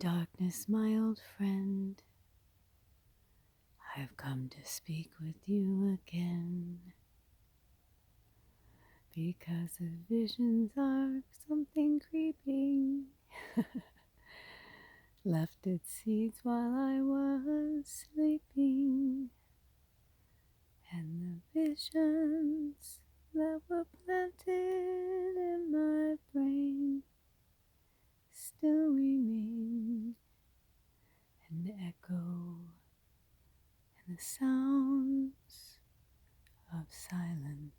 darkness, my old friend, I've come to speak with you again. Because the visions are something creeping left its seeds while I was sleeping. And the visions that were planted in my brain still remain and echo in the sounds of silence.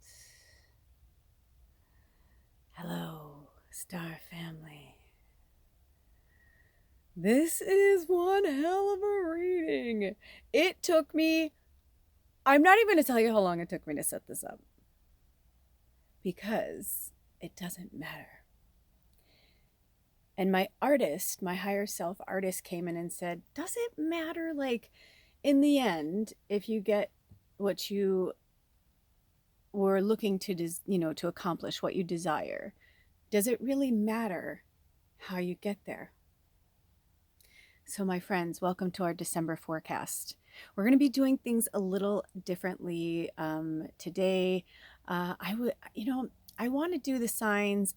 Hello, Star Family. This is one hell of a reading. It took me, I'm not even going to tell you how long it took me to set this up, because it doesn't matter. And my artist, my higher self artist, came in and said, does it matter, like, in the end, if you get what you were looking to, to accomplish, what you desire, does it really matter how you get there? So my friends, welcome to our December forecast. We're going to be doing things a little differently today. I want to do the signs.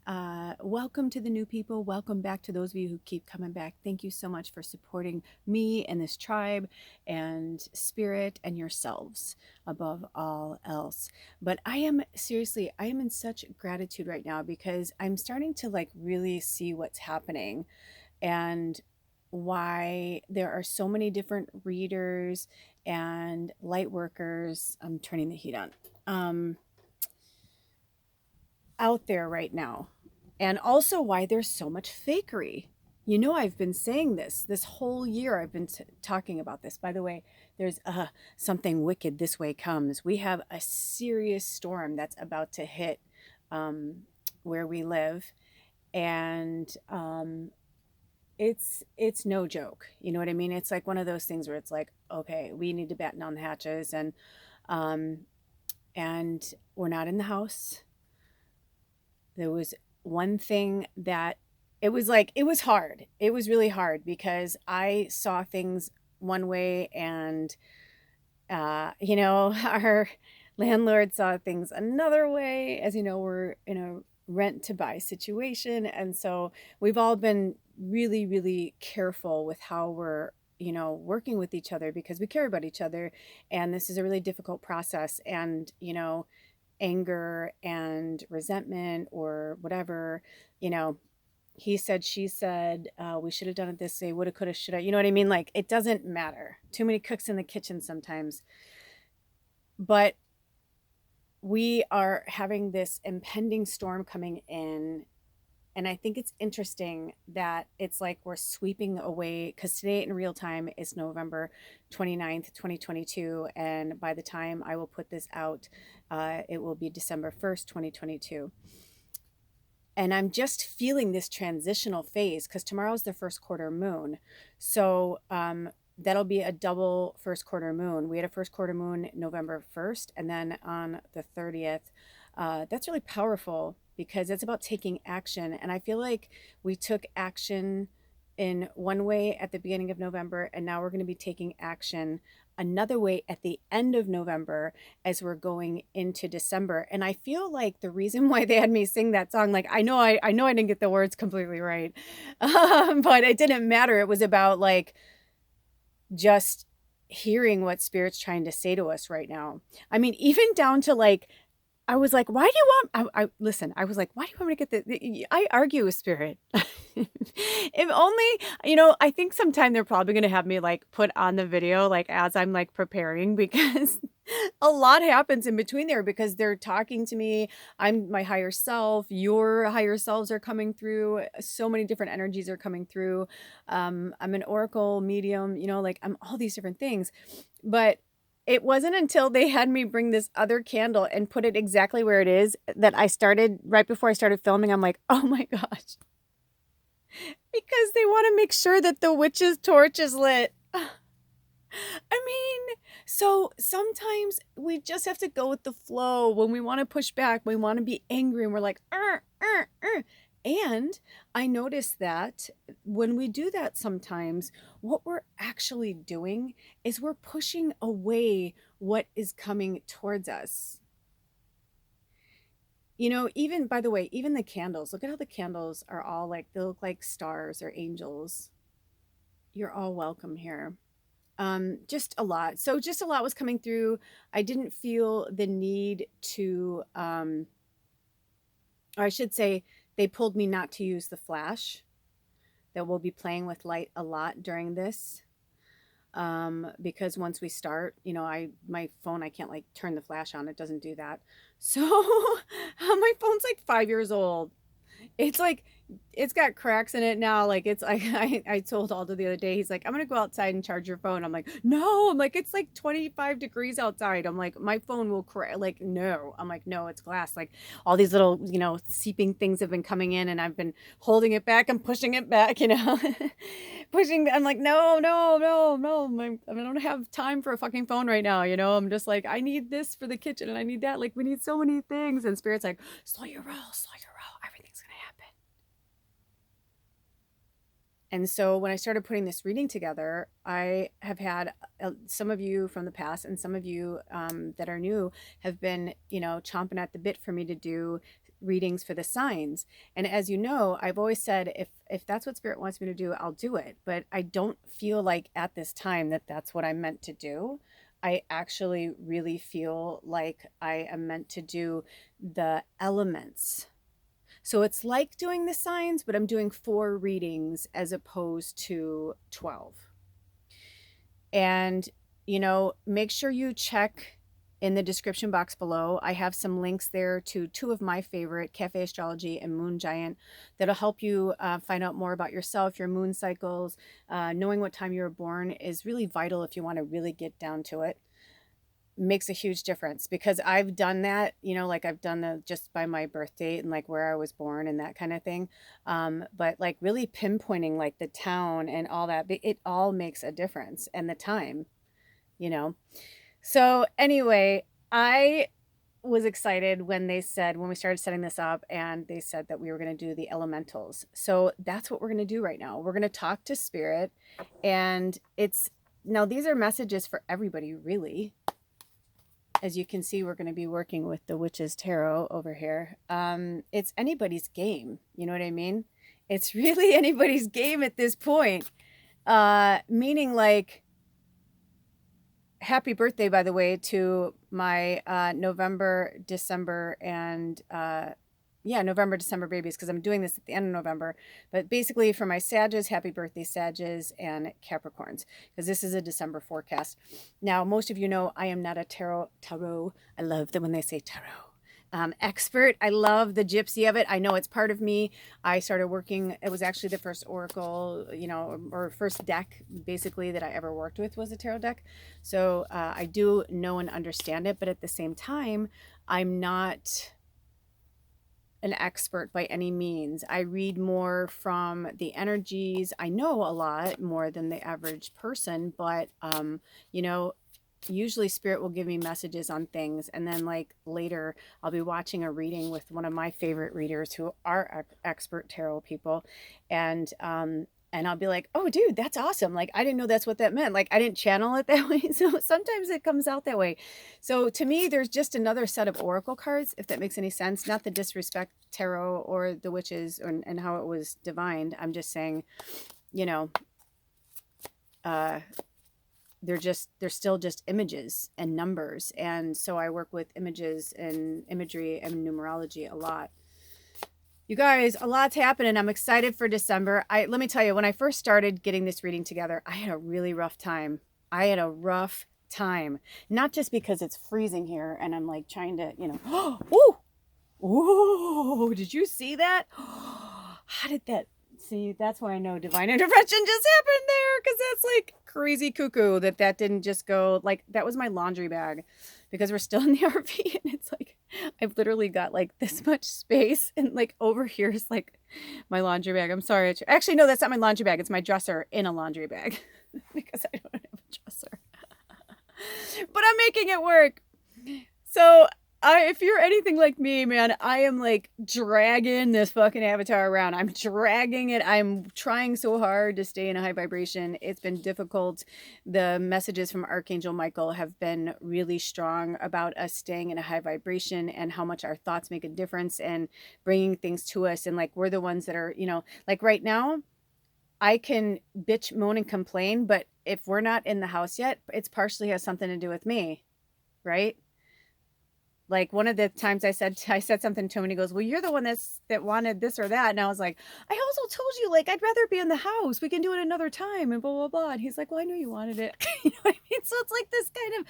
Welcome to the new people. Welcome back to those of you who keep coming back. Thank you so much for supporting me and this tribe and spirit and yourselves above all else. But I am in such gratitude right now, because I'm starting to really see what's happening and why there are so many different readers and light workers. I'm turning the heat on. Out there right now, and also why there's so much fakery. I've been saying this whole year. I've been talking about this. By the way, there's something wicked this way comes. We have a serious storm that's about to hit where we live, and it's no joke. You know what I mean? It's like one of those things where it's like, okay, we need to batten down the hatches, and we're not in the house. There was one thing that it was hard. It was really hard, because I saw things one way, and, our landlord saw things another way. As you know, we're in a rent to buy situation. And so we've all been really, really careful with how we're, working with each other, because we care about each other. And this is a really difficult process. And, anger and resentment or whatever, he said, she said, we should have done it this way, woulda, coulda, shoulda, you know what I mean? Like, it doesn't matter. Too many cooks in the kitchen sometimes. But we are having this impending storm coming in. And I think it's interesting that it's like we're sweeping away, because today in real time is November 29th, 2022. And by the time I will put this out, it will be December 1st, 2022. And I'm just feeling this transitional phase, because tomorrow's the first quarter moon. So that'll be a double first quarter moon. We had a first quarter moon November 1st, and then on the 30th. That's really powerful, because it's about taking action. And I feel like we took action in one way at the beginning of November, and now we're going to be taking action another way at the end of November as we're going into December. And I feel like the reason why they had me sing that song, like, I know I didn't get the words completely right, but it didn't matter. It was about just hearing what Spirit's trying to say to us right now. I mean, even down to I was like, why do you want, listen, I was like, why do you want me to get I argue with Spirit. If only, I think sometime they're probably going to have me put on the video, as I'm preparing, because a lot happens in between there, because they're talking to me. I'm my higher self. Your higher selves are coming through. So many different energies are coming through. I'm an oracle medium, I'm all these different things, but it wasn't until they had me bring this other candle and put it exactly where it is that I started, right before I started filming, I'm like, oh my gosh. Because they want to make sure that the witch's torch is lit. I mean, so sometimes we just have to go with the flow. When we want to push back, we want to be angry, and we're like, And I noticed that when we do that sometimes, what we're actually doing is we're pushing away what is coming towards us. You know, even by the way, even the candles, look at how the candles are all like, they look like stars or angels. You're all welcome here. Just a lot. So just a lot was coming through. I didn't feel the need to, or I should say, they pulled me not to use the flash. That we'll be playing with light a lot during this. Because once we start, you know, my phone, I can't like turn the flash on. It doesn't do that. So my phone's like 5 years old. It's like, it's got cracks in it now. Like it's like, I told Aldo the other day, he's like, I'm going to go outside and charge your phone. I'm like, no, I'm like, it's like 25 degrees outside. I'm like, my phone will crack. Like, no, I'm like, no, it's glass. Like all these little, you know, seeping things have been coming in and I've been holding it back and pushing it back, you know, pushing. I'm like, no, I don't have time for a fucking phone right now. You know, I'm just like, I need this for the kitchen and I need that. Like we need so many things. And Spirit's like, slow your roll. Everything's going to happen. And so when I started putting this reading together, I have had some of you from the past and some of you that are new have been, you know, chomping at the bit for me to do readings for the signs. And as you know, I've always said, if that's what Spirit wants me to do, I'll do it. But I don't feel like at this time that that's what I'm meant to do. I actually really feel like I am meant to do the elements. So it's like doing the signs, but I'm doing 4 readings as opposed to 12. And, you know, make sure you check in the description box below. I have some links there to 2 of my favorite, Cafe Astrology and Moon Giant, that'll help you find out more about yourself, your moon cycles. Knowing what time you were born is really vital if you want to really get down to it. Makes a huge difference because I've done that, you know, like I've done the just by my birth date and like where I was born and that kind of thing. But like really pinpointing like the town and all that, it all makes a difference, and the time, you know. So anyway, I was excited when they said, when we started setting this up and they said that we were going to do the elementals. So that's what we're going to do right now. We're going to talk to Spirit, and now these are messages for everybody, really. As you can see, we're going to be working with the Witch's Tarot over here. It's anybody's game. You know what I mean? It's really anybody's game at this point. Meaning like, happy birthday, by the way, to my November, December, and November, December babies, because I'm doing this at the end of November. But basically for my Sages, happy birthday Sages and Capricorns, because this is a December forecast. Now, most of you know I am not a tarot. I love that when they say tarot. Expert. I love the gypsy of it. I know it's part of me. I started working, it was actually the first oracle, you know, or first deck basically that I ever worked with was a tarot deck. So I do know and understand it, but at the same time, I'm not an expert by any means. I read more from the energies. I know a lot more than the average person, but you know, usually Spirit will give me messages on things, and then like later I'll be watching a reading with one of my favorite readers who are expert tarot people, and I'll be like, oh dude, that's awesome, like I didn't know that's what that meant, like I didn't channel it that way. So sometimes it comes out that way. So to me, there's just another set of oracle cards, if that makes any sense. Not the disrespect tarot or the witches and how it was divined. I'm just saying, you know, they're still just images and numbers. And so I work with images and imagery and numerology a lot. You guys, a lot's happening. I'm excited for December. Let me tell you, when I first started getting this reading together, I had a really rough time. Not just because it's freezing here and I'm like trying to, you know, ooh, did you see that? How did that? See, that's why I know divine intervention just happened there, because that's like crazy cuckoo that didn't just go, like that was my laundry bag, because we're still in the RV and it's like I've literally got like this much space, and like over here is like my laundry bag. I'm sorry. Actually, no, that's not my laundry bag. It's my dresser in a laundry bag because I don't have a dresser. But I'm making it work. So If you're anything like me, man, I am like dragging this fucking avatar around. I'm dragging it. I'm trying so hard to stay in a high vibration. It's been difficult. The messages from Archangel Michael have been really strong about us staying in a high vibration and how much our thoughts make a difference and bringing things to us. And like, we're the ones that are, like right now, I can bitch, moan, and complain, but if we're not in the house yet, it's partially has something to do with me, right? Like one of the times I said something to him and he goes, well, you're the one that wanted this or that. And I was like, I also told you, like, I'd rather be in the house. We can do it another time and blah, blah, blah. And he's like, well, I knew you wanted it. You know what I mean? So it's like this kind of,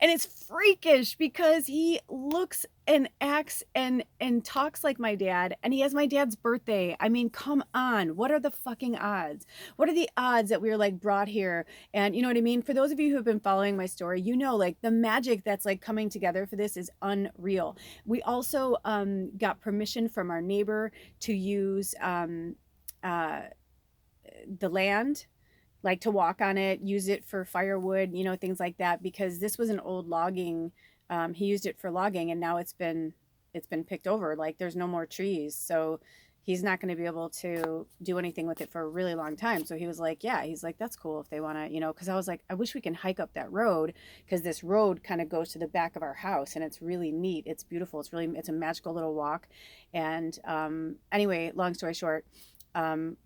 and it's freakish because he looks and acts and talks like my dad, and he has my dad's birthday. I mean, come on. What are the fucking odds? What are the odds that we were like brought here? And you know what I mean? For those of you who have been following my story, like the magic that's like coming together for this is unreal. We also got permission from our neighbor to use the land, like to walk on it, use it for firewood, things like that, because this was an old logging. He used it for logging, and now it's been picked over. Like there's no more trees, so he's not going to be able to do anything with it for a really long time. So he was like, yeah, he's like, that's cool if they want to, because I was like, I wish we can hike up that road, because this road kind of goes to the back of our house, and it's really neat. It's beautiful. It's a magical little walk. And anyway, long story short,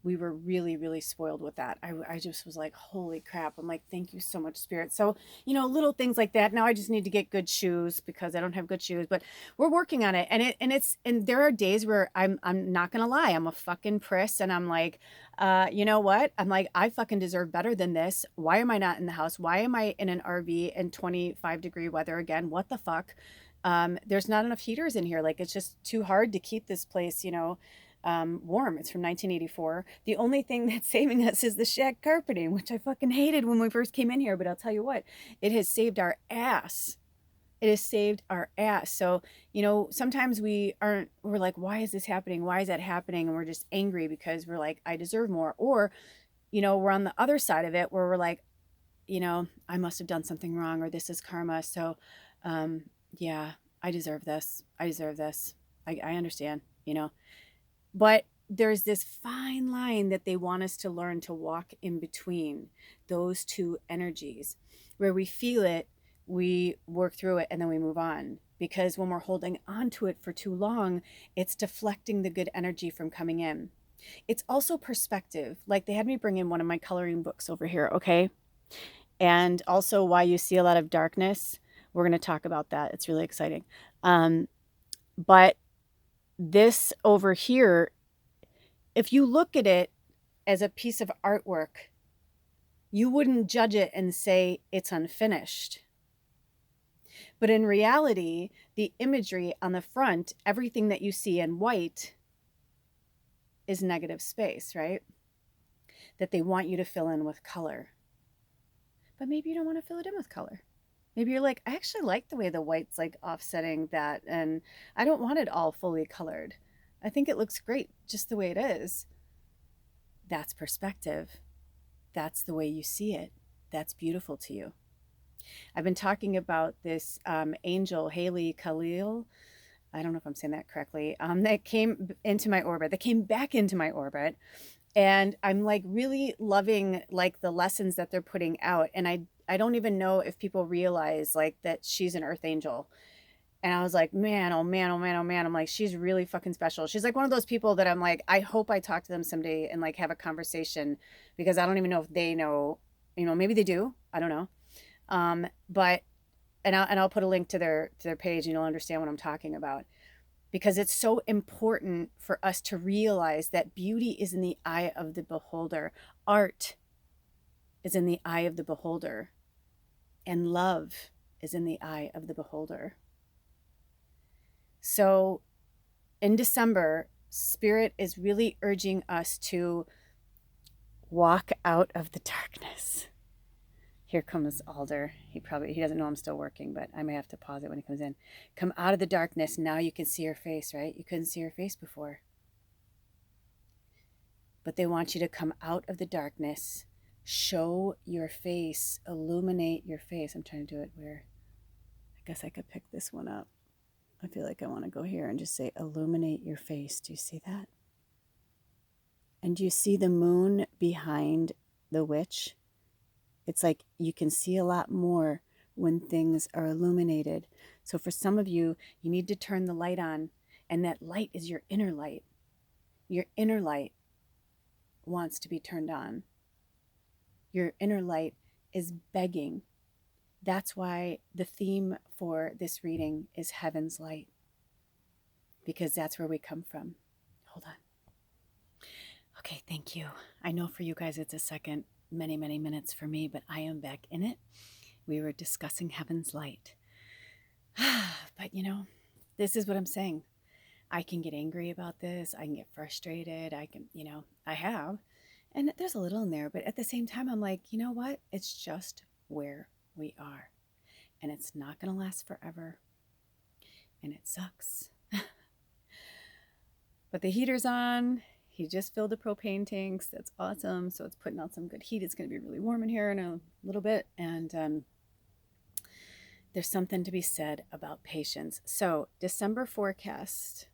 we were really, really spoiled with that. I just was like, holy crap. I'm like, thank you so much, Spirit. So, little things like that. Now I just need to get good shoes because I don't have good shoes, but we're working on it. And there are days where I'm not going to lie. I'm a fucking priss. And I'm like, you know what? I'm like, I fucking deserve better than this. Why am I not in the house? Why am I in an RV in 25-degree weather again? What the fuck? There's not enough heaters in here. Like, it's just too hard to keep this place, warm. It's from 1984. The only thing that's saving us is the shag carpeting, which I fucking hated when we first came in here. But I'll tell you what, it has saved our ass. It has saved our ass. So, sometimes we're like, why is this happening? Why is that happening? And we're just angry because we're like, I deserve more. Or, we're on the other side of it where we're like, I must have done something wrong, or this is karma. So, yeah, I deserve this. I deserve this. I understand, But there's this fine line that they want us to learn to walk in between those two energies, where we feel it, we work through it, and then we move on. Because when we're holding on to it for too long, it's deflecting the good energy from coming in. It's also perspective. Like they had me bring in one of my coloring books over here, okay? And also why you see a lot of darkness. We're going to talk about that. It's really exciting. But this over here, if you look at it as a piece of artwork, you wouldn't judge it and say it's unfinished. But in reality, the imagery on the front, everything that you see in white is negative space, right? That they want you to fill in with color. But maybe you don't want to fill it in with color. Maybe you're like, I actually like the way the white's like offsetting that, and I don't want it all fully colored. I think it looks great just the way it is. That's perspective. That's the way you see it. That's beautiful to you. I've been talking about this angel, Hayley Kalil. I don't know if I'm saying that correctly. That came into my orbit. That came back into my orbit. And I'm like really loving like the lessons that they're putting out. And I don't even know if people realize like that she's an earth angel. And I was like, man, oh man, oh man, oh man. I'm like, she's really fucking special. She's like one of those people that I'm like, I hope I talk to them someday and like have a conversation, because I don't even know if they know, maybe they do. I don't know. But I'll put a link to their page and you'll understand what I'm talking about, because it's so important for us to realize that beauty is in the eye of the beholder. Art is in the eye of the beholder, and love is in the eye of the beholder. So in December, Spirit is really urging us to walk out of the darkness. Here comes Alder. He doesn't know I'm still working, but I may have to pause it when he comes in. Come out of the darkness. Now you can see her face, right? You couldn't see her face before. But they want you to come out of the darkness, show your face, illuminate your face. I'm trying to do it where I guess I could pick this one up. I feel like I want to go here and just say, illuminate your face. Do you see that? And do you see the moon behind the witch? It's like you can see a lot more when things are illuminated. So for some of you, you need to turn the light on, and that light is your inner light. Your inner light wants to be turned on. Your inner light is begging. That's why the theme for this reading is Heaven's Light, because that's where we come from. Hold on. Okay, thank you. I know for you guys it's a second, many, many minutes for me, but I am back in it. We were discussing Heaven's Light. But this is what I'm saying. I can get angry about this. I can get frustrated. I can, I have. And there's a little in there, but at the same time, I'm like, you know what? It's just where we are. And it's not going to last forever. And it sucks. But the heater's on. He just filled the propane tanks. That's awesome. So it's putting out some good heat. It's going to be really warm in here in a little bit. And there's something to be said about patience. So December forecast,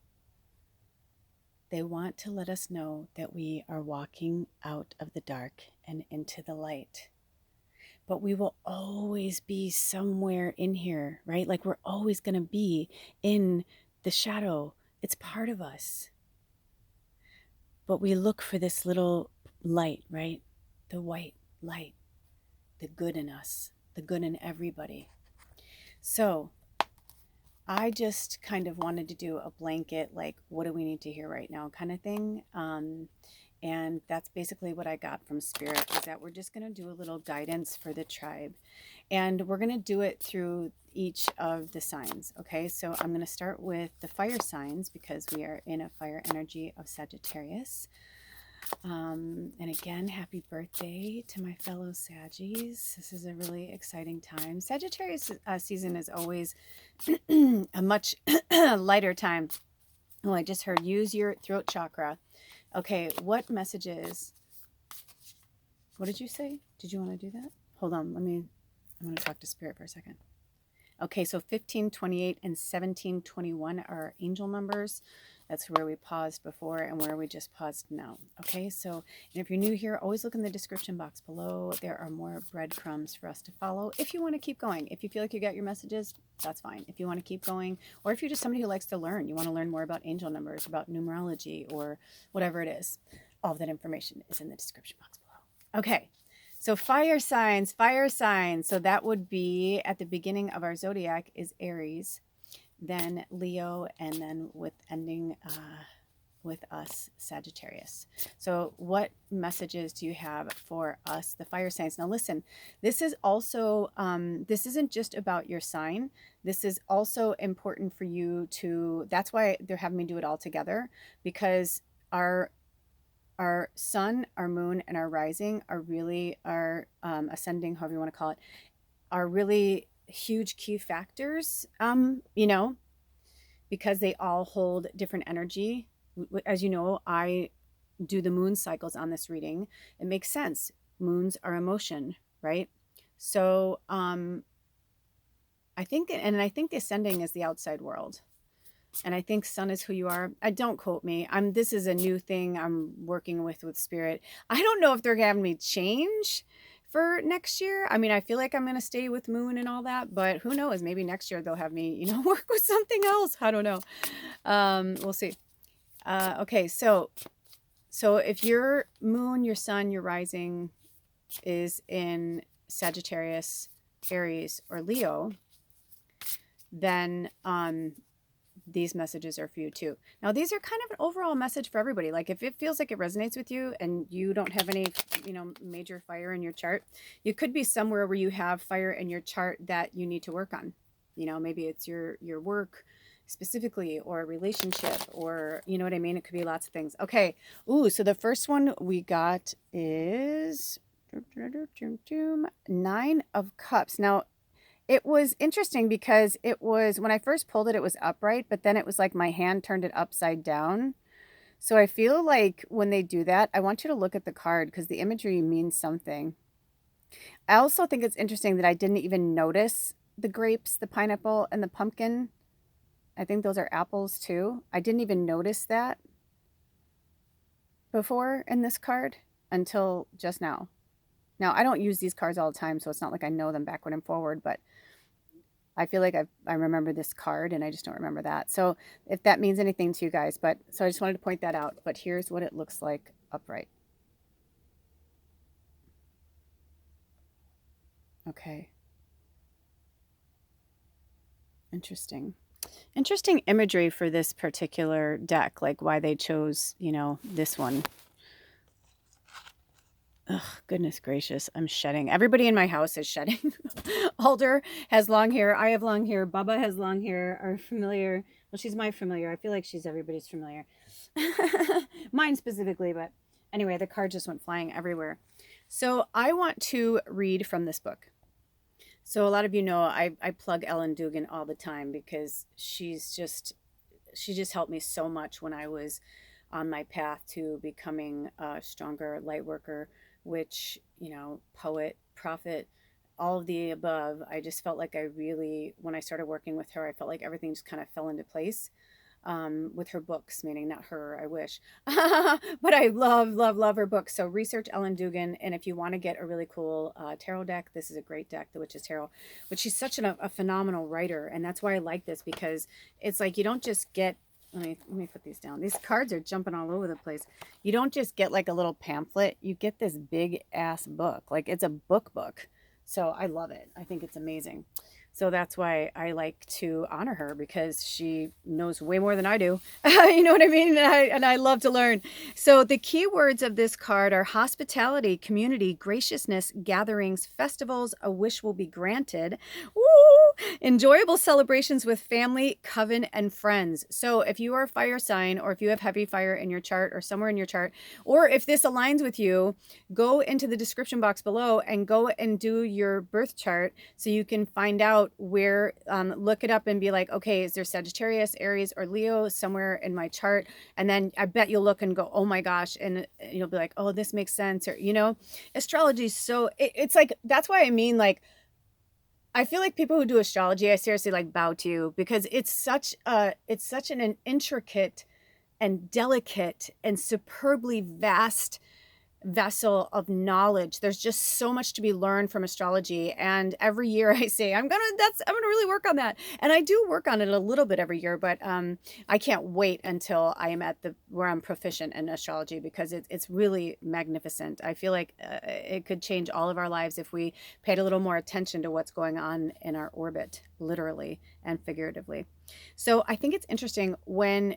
they want to let us know that we are walking out of the dark and into the light. But we will always be somewhere in here, right? Like we're always going to be in the shadow. It's part of us. But we look for this little light, right? The white light, the good in us, the good in everybody. So I just kind of wanted to do a blanket, like, what do we need to hear right now kind of thing. And that's basically what I got from Spirit, is that we're just going to do a little guidance for the tribe. And we're going to do it through each of the signs. Okay, so I'm going to start with the fire signs because we are in a fire energy of Sagittarius. And again, happy birthday to my fellow Saggies. This is a really exciting time. Sagittarius season is always a much lighter time. Oh, I just heard use your throat chakra. Okay, what messages? What did you say? Did you want to do that? Hold on, I'm going to talk to Spirit for a second. Okay, so 1528 and 1721 are our angel numbers. That's where we paused before and where we just paused now. Okay, so and if you're new here, always look in the description box below. There are more breadcrumbs for us to follow if you want to keep going. If you feel like you got your messages, that's fine. If you want to keep going, or if you're just somebody who likes to learn, you want to learn more about angel numbers, about numerology, or whatever it is, all of that information is in the description box below. Okay. So fire signs. So that would be at the beginning of our zodiac is Aries, then Leo, and then with ending with us, Sagittarius. So what messages do you have for us, the fire signs? Now listen, this is also, this isn't just about your sign. This is also important for you to, that's why they're having me do it all together, because our sun, our moon, and our rising are really our ascending, however you want to call it, are really huge key factors, because they all hold different energy. As you know, I do the moon cycles on this reading. It makes sense. Moons are emotion, right? So I think the ascending is the outside world. And I think sun is who you are. Don't quote me. This is a new thing I'm working with Spirit. I don't know if they're having me change for next year. I mean, I feel like I'm going to stay with moon and all that, but who knows? Maybe next year they'll have me, work with something else. I don't know. We'll see. Okay. So if your moon, your sun, your rising is in Sagittarius, Aries, or Leo, then, these messages are for you too. Now, these are kind of an overall message for everybody. Like if it feels like it resonates with you and you don't have any, major fire in your chart, you could be somewhere where you have fire in your chart that you need to work on. Maybe it's your work specifically, or a relationship, or you know what I mean? It could be lots of things. Okay. Ooh, so the first one we got is 9 of Cups. Now, it was interesting because it was, when I first pulled it, it was upright, but then it was like my hand turned it upside down. So I feel like when they do that, I want you to look at the card because the imagery means something. I also think it's interesting that I didn't even notice the grapes, the pineapple, and the pumpkin I think those are apples too. I didn't even notice that before in this card until just now. Now, I don't use these cards all the time, so it's not like I know them backward and forward, but I feel like I remember this card and I just don't remember that. So if that means anything to you guys, so I just wanted to point that out. But here's what it looks like upright. Okay. Interesting. Interesting imagery for this particular deck, like why they chose, this one. Ugh, goodness gracious, I'm shedding. Everybody in my house is shedding. Alder has long hair. I have long hair. Bubba has long hair. Our familiar. Well, she's my familiar. I feel like she's everybody's familiar. Mine specifically, but anyway, the card just went flying everywhere. So I want to read from this book. So a lot of you know I plug Ellen Dugan all the time because she just helped me so much when I was on my path to becoming a stronger light worker, which, poet, prophet, all of the above. I just felt like when I started working with her, I felt like everything just kind of fell into place. With her books, meaning not her, I wish. But I love her books. So research Ellen Dugan. And if you want to get a really cool tarot deck, this is a great deck, The Witch's Tarot. But she's such a phenomenal writer. And that's why I like this, because it's like you don't just get, let me put these down. These cards are jumping all over the place. You don't just get like a little pamphlet. You get this big ass book. Like it's a book. So I love it. I think it's amazing. So that's why I like to honor her, because she knows way more than I do. You know what I mean? And I love to learn. So the key words of this card are hospitality, community, graciousness, gatherings, festivals, a wish will be granted. Woo! Enjoyable celebrations with family, coven, and friends. So if you are a fire sign, or if you have heavy fire in your chart or somewhere in your chart, or if this aligns with you, go into the description box below and go and do your birth chart so you can find out where, look it up and be like, okay, is there Sagittarius, Aries, or Leo somewhere in my chart? And then I bet you'll look and go, oh my gosh, and you'll be like, oh, this makes sense. Or, astrology is so, it's like, that's why I mean, like, I feel like people who do astrology, I seriously like bow to you, because it's such an intricate and delicate and superbly vast vessel of knowledge. There's just so much to be learned from astrology, and every year I say I'm gonna really work on that, and I do work on it a little bit every year, but I can't wait until I am at where I'm proficient in astrology, because it's really magnificent. I feel like it could change all of our lives if we paid a little more attention to what's going on in our orbit, literally and figuratively. So I think it's interesting when,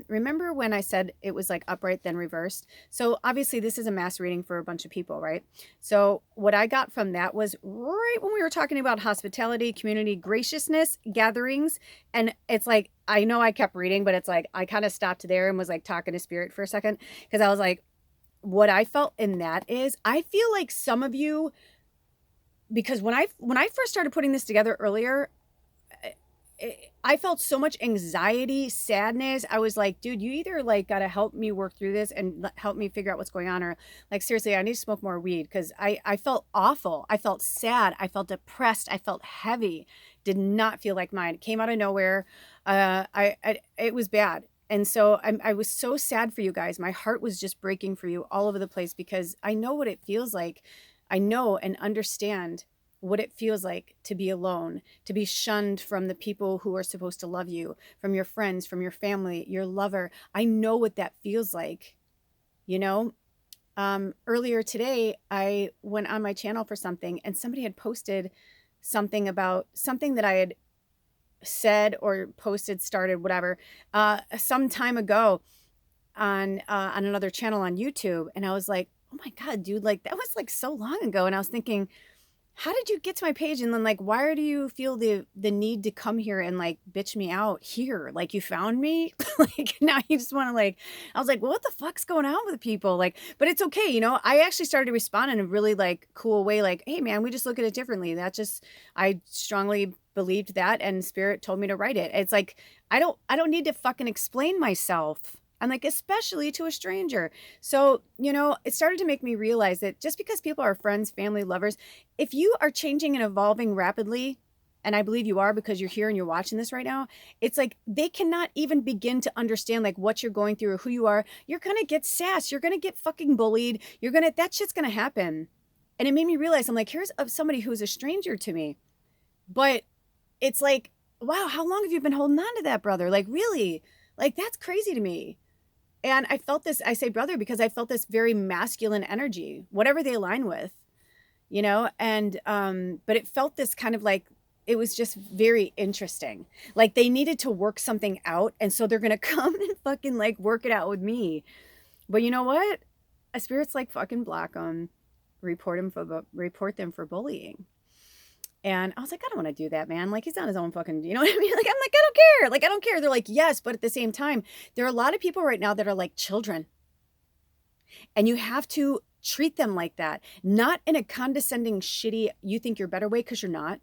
remember when I said it was like upright then reversed? So obviously this is a mass reading for a bunch of people, right? So what I got from that was right when we were talking about hospitality, community, graciousness, gatherings. And it's like, I know I kept reading, but it's like, I kind of stopped there and was like talking to spirit for a second, because I was like, what I felt in that is, I feel like some of you, because when I first started putting this together earlier, I felt so much anxiety, sadness. I was like, dude, you either like got to help me work through this and help me figure out what's going on, or like, seriously, I need to smoke more weed, because I felt awful. I felt sad. I felt depressed. I felt heavy. Did not feel like mine. It came out of nowhere. It was bad. And so I was so sad for you guys. My heart was just breaking for you all over the place, because I know what it feels like. I know and understand what it feels like to be alone, to be shunned from the people who are supposed to love you, from your friends, from your family, your lover. I know what that feels like. Earlier today, I went on my channel for something, and somebody had posted something about something that I had said or posted, started, whatever, some time ago on another channel on YouTube. And I was like, oh my God, dude, like that was like so long ago. And I was thinking, how did you get to my page? And then like, why do you feel the need to come here and like bitch me out here? Like, you found me? Like, now you just want to like, I was like, well, what the fuck's going on with people? Like, but it's okay. I actually started to respond in a really like cool way. Like, hey man, we just look at it differently. I strongly believed that, and spirit told me to write it. It's like, I don't need to fucking explain myself. I'm like, especially to a stranger. So, it started to make me realize that just because people are friends, family, lovers, if you are changing and evolving rapidly and I believe you are because you're here and you're watching this right now, it's like they cannot even begin to understand like what you're going through or who you are. You're going to get sassed. You're going to get fucking bullied. That shit's going to happen. And it made me realize, I'm like, here's somebody who's a stranger to me. But it's like, wow, how long have you been holding on to that, brother? Like, really? Like, that's crazy to me. And I felt this, I say brother, because I felt this very masculine energy, whatever they align with, you know? And, but it felt this kind of like, it was just very interesting. Like they needed to work something out. And so they're going to come and fucking like work it out with me. But you know what? A spirit's like fucking block them, report them for bullying. And I was like, I don't want to do that, man. Like, he's on his own fucking, you know what I mean? Like, I'm like, I don't care. Like, I don't care. They're like, yes. But at the same time, there are a lot of people right now that are like children. And you have to treat them like that. Not in a condescending, shitty, you think you're better way, because you're not.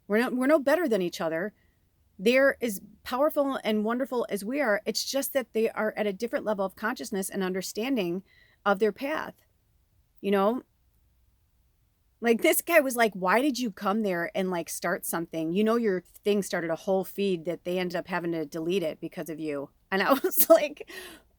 We're no better than each other. They're as powerful and wonderful as we are. It's just that they are at a different level of consciousness and understanding of their path. You know? Like this guy was like, why did you come there and like start something? You know, your thing started a whole feed that they ended up having to delete it because of you. And I was like,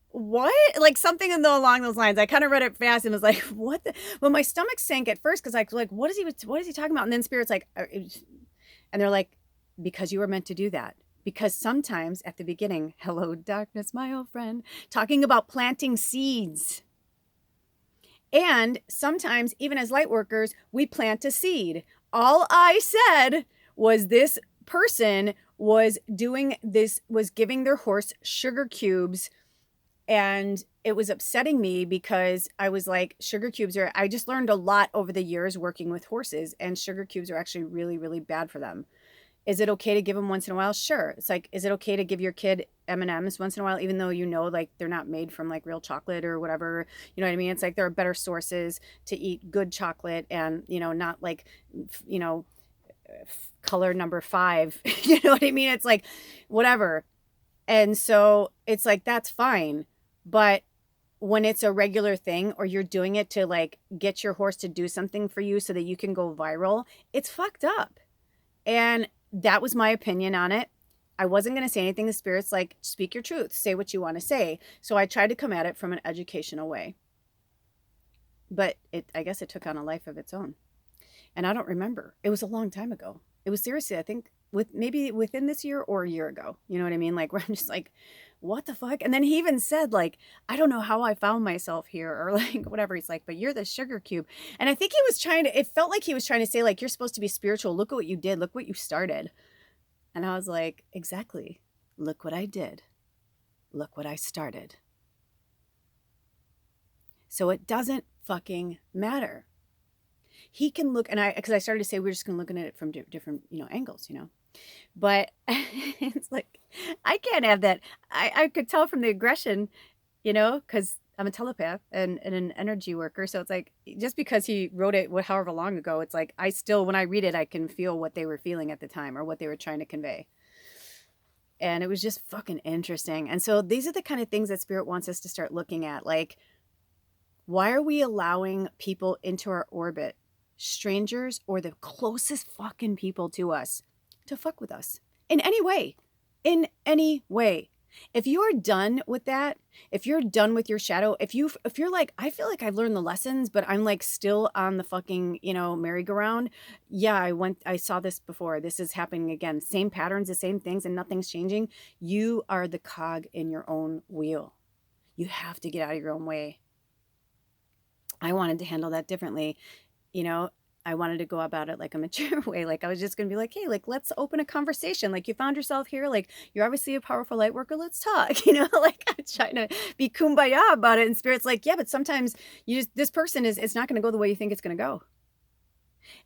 what? Like something along those lines. I kind of read it fast and was like, what? Well, my stomach sank at first because I was like, what is he talking about? And then Spirit's like, and they're like, because you were meant to do that. Because sometimes at the beginning, hello, darkness, my old friend, talking about planting seeds. And sometimes, even as light workers, we plant a seed. All I said was this person was doing this, was giving their horse sugar cubes. And it was upsetting me because I was like, sugar cubes are, I just learned a lot over the years working with horses. And sugar cubes are actually really, really bad for them. Is it okay to give them once in a while? Sure. It's like, is it okay to give your kid M&Ms once in a while, even though you know, like they're not made from like real chocolate or whatever, you know what I mean? It's like there are better sources to eat good chocolate and, you know, not like, you know, color number 5, you know what I mean? It's like, whatever. And so it's like, that's fine. But when it's a regular thing or you're doing it to like get your horse to do something for you so that you can go viral, it's fucked up. And that was my opinion on it. I wasn't going to say anything. The Spirit's like, speak your truth, say what you want to say. So I tried to come at it from an educational way. But I guess it took on a life of its own. And I don't remember. It was a long time ago. It was seriously, I think, maybe within this year or a year ago. You know what I mean? Like, where I'm just like, what the fuck? And then he even said, like, I don't know how I found myself here, or like, whatever. He's like, but you're the sugar cube. And I think he was it felt like he was trying to say, like, you're supposed to be spiritual. Look at what you did. Look what you started. And I was like, exactly. Look what I did. Look what I started. So it doesn't fucking matter. He can look, and because I started to say, we're just going to look at it from different, you know, angles, you know. But it's like, I can't have that. I could tell from the aggression, you know, because I'm a telepath and an energy worker. So it's like, just because he wrote it however long ago, it's like, I still, when I read it, I can feel what they were feeling at the time or what they were trying to convey. And it was just fucking interesting. And so these are the kind of things that Spirit wants us to start looking at. Like, why are we allowing people into our orbit, strangers or the closest fucking people to us, to fuck with us in any way, If you're done with that, if you're done with your shadow, if you're like, I feel like I've learned the lessons, but I'm like still on the fucking, you know, merry-go-round. Yeah, I saw this before. This is happening again. Same patterns, the same things, and nothing's changing. You are the cog in your own wheel. You have to get out of your own way. I wanted to handle that differently. You know, I wanted to go about it like a mature way. Like I was just going to be like, hey, like, let's open a conversation. Like you found yourself here. Like you're obviously a powerful light worker. Let's talk, you know, like I'm trying to be kumbaya about it. And Spirit's like, yeah, but sometimes this person it's not going to go the way you think it's going to go.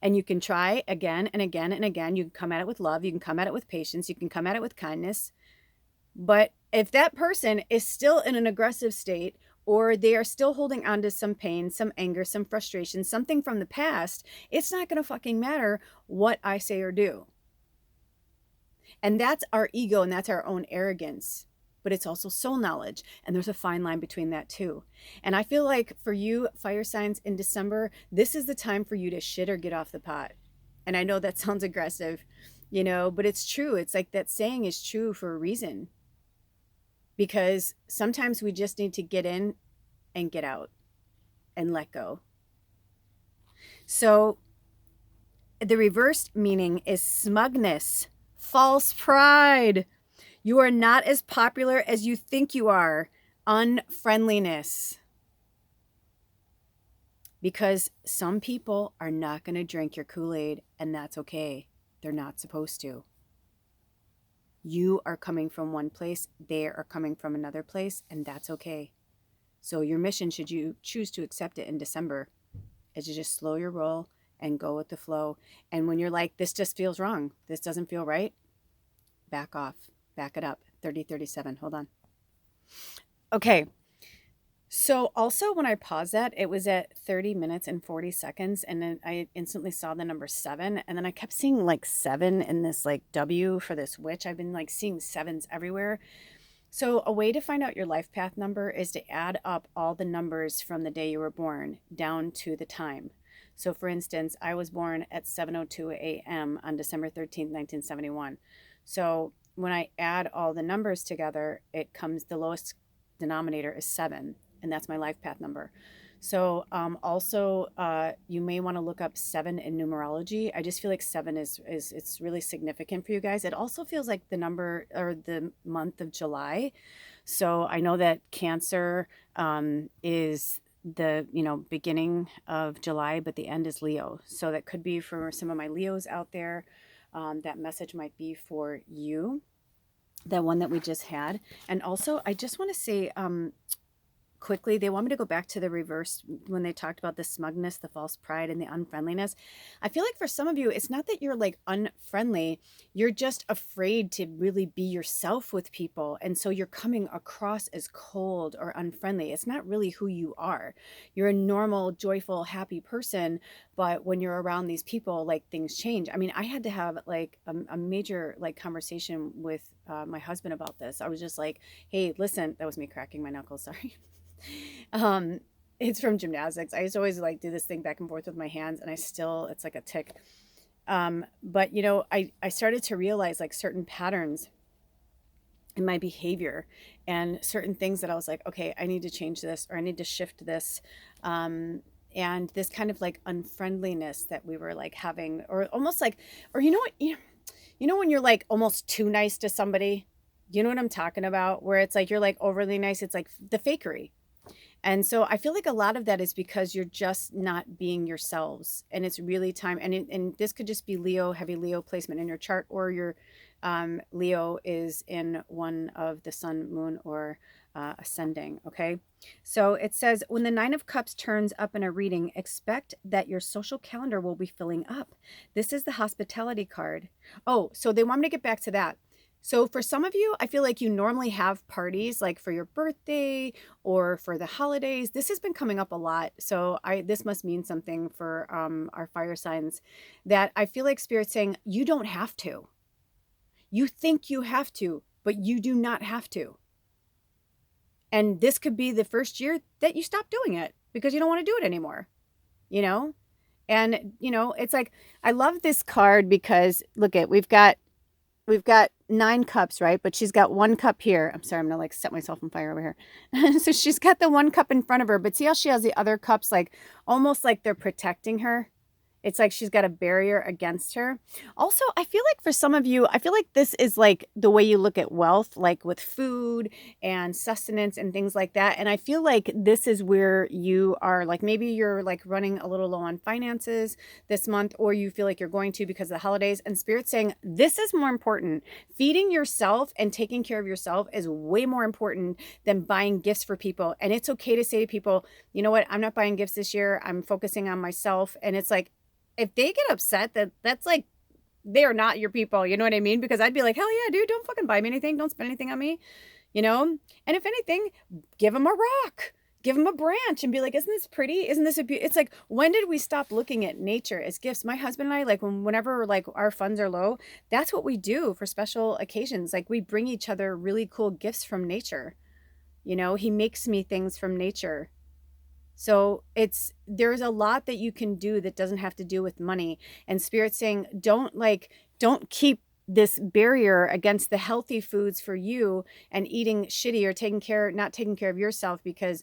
And you can try again and again and again. You can come at it with love. You can come at it with patience. You can come at it with kindness. But if that person is still in an aggressive state, or they are still holding on to some pain, some anger, some frustration, something from the past, it's not going to fucking matter what I say or do. And that's our ego and that's our own arrogance. But it's also soul knowledge. And there's a fine line between that too. And I feel like for you, fire signs in December, this is the time for you to shit or get off the pot. And I know that sounds aggressive, but it's true. It's like that saying is true for a reason, because sometimes we just need to get in and get out and let go. So the reversed meaning is smugness, false pride. You are not as popular as you think you are. Unfriendliness. Because some people are not going to drink your Kool-Aid, and that's okay. They're not supposed to. You are coming from one place, they are coming from another place, and that's okay. So your mission, should you choose to accept it in December, is to just slow your roll and go with the flow. And when you're like, this just feels wrong, this doesn't feel right, back off, back it up. 30:37, hold on. Okay. So also when I paused that, it was at 30 minutes and 40 seconds. And then I instantly saw the number 7. And then I kept seeing like 7 in this like W for this witch. I've been like seeing 7s everywhere. So a way to find out your life path number is to add up all the numbers from the day you were born down to the time. So for instance, I was born at 7:02 a.m. on December 13th, 1971. So when I add all the numbers together, it comes, the lowest denominator is 7. And that's my life path number. So also you may want to look up 7 in numerology. I just feel like 7 is it's really significant for you guys. It also feels like the number or the month of July. So I know that Cancer is the beginning of July, but the end is Leo. So that could be for some of my Leos out there. That message might be for you, the one that we just had. And also I just want to say quickly, they want me to go back to the reverse when they talked about the smugness, the false pride, and the unfriendliness. I feel like for some of you, it's not that you're like unfriendly, you're just afraid to really be yourself with people. And so you're coming across as cold or unfriendly. It's not really who you are. You're a normal, joyful, happy person. But when you're around these people, like things change. I mean, I had to have like a major like conversation with my husband about this. I was just like, hey, listen, that was me cracking my knuckles. Sorry. It's from gymnastics. I used to always like do this thing back and forth with my hands, and it's like a tick. But I started to realize like certain patterns in my behavior and certain things that I was like, okay, I need to change this, or I need to shift this. And this kind of like unfriendliness that we were like having, or almost like, or when you're like almost too nice to somebody, you know what I'm talking about? Where it's like, you're like overly nice. It's like the fakery. And so I feel like a lot of that is because you're just not being yourselves, and it's really time. And this could just be Leo, heavy Leo placement in your chart, or your Leo is in one of the sun, moon, or ascending. Okay. So it says, when the 9 of Cups turns up in a reading, expect that your social calendar will be filling up. This is the hospitality card. Oh, so they want me to get back to that. So for some of you, I feel like you normally have parties like for your birthday or for the holidays. This has been coming up a lot. So this must mean something for our fire signs, that I feel like Spirit's saying you don't have to. You think you have to, but you do not have to. And this could be the first year that you stop doing it because you don't want to do it anymore, And, it's like, I love this card because look at, we've got 9 cups, right? But she's got 1 cup here. I'm sorry, I'm gonna like set myself on fire over here. So she's got the 1 cup in front of her, but see how she has the other cups like almost like they're protecting her. It's like she's got a barrier against her. Also, I feel like for some of you, I feel like this is like the way you look at wealth, like with food and sustenance and things like that. And I feel like this is where you are like, maybe you're like running a little low on finances this month, or you feel like you're going to because of the holidays, and Spirit's saying this is more important. Feeding yourself and taking care of yourself is way more important than buying gifts for people. And it's okay to say to people, you know what, I'm not buying gifts this year. I'm focusing on myself. And it's like, if they get upset, that's like, they are not your people. You know what I mean? Because I'd be like, hell yeah, dude, don't fucking buy me anything. Don't spend anything on me, And if anything, give them a rock, give them a branch and be like, isn't this pretty? Isn't this it's like, when did we stop looking at nature as gifts? My husband and I, like whenever like our funds are low, that's what we do for special occasions. Like we bring each other really cool gifts from nature. He makes me things from nature. So there's a lot that you can do that doesn't have to do with money. And Spirit's saying, don't keep this barrier against the healthy foods for you and eating shitty or not taking care of yourself because,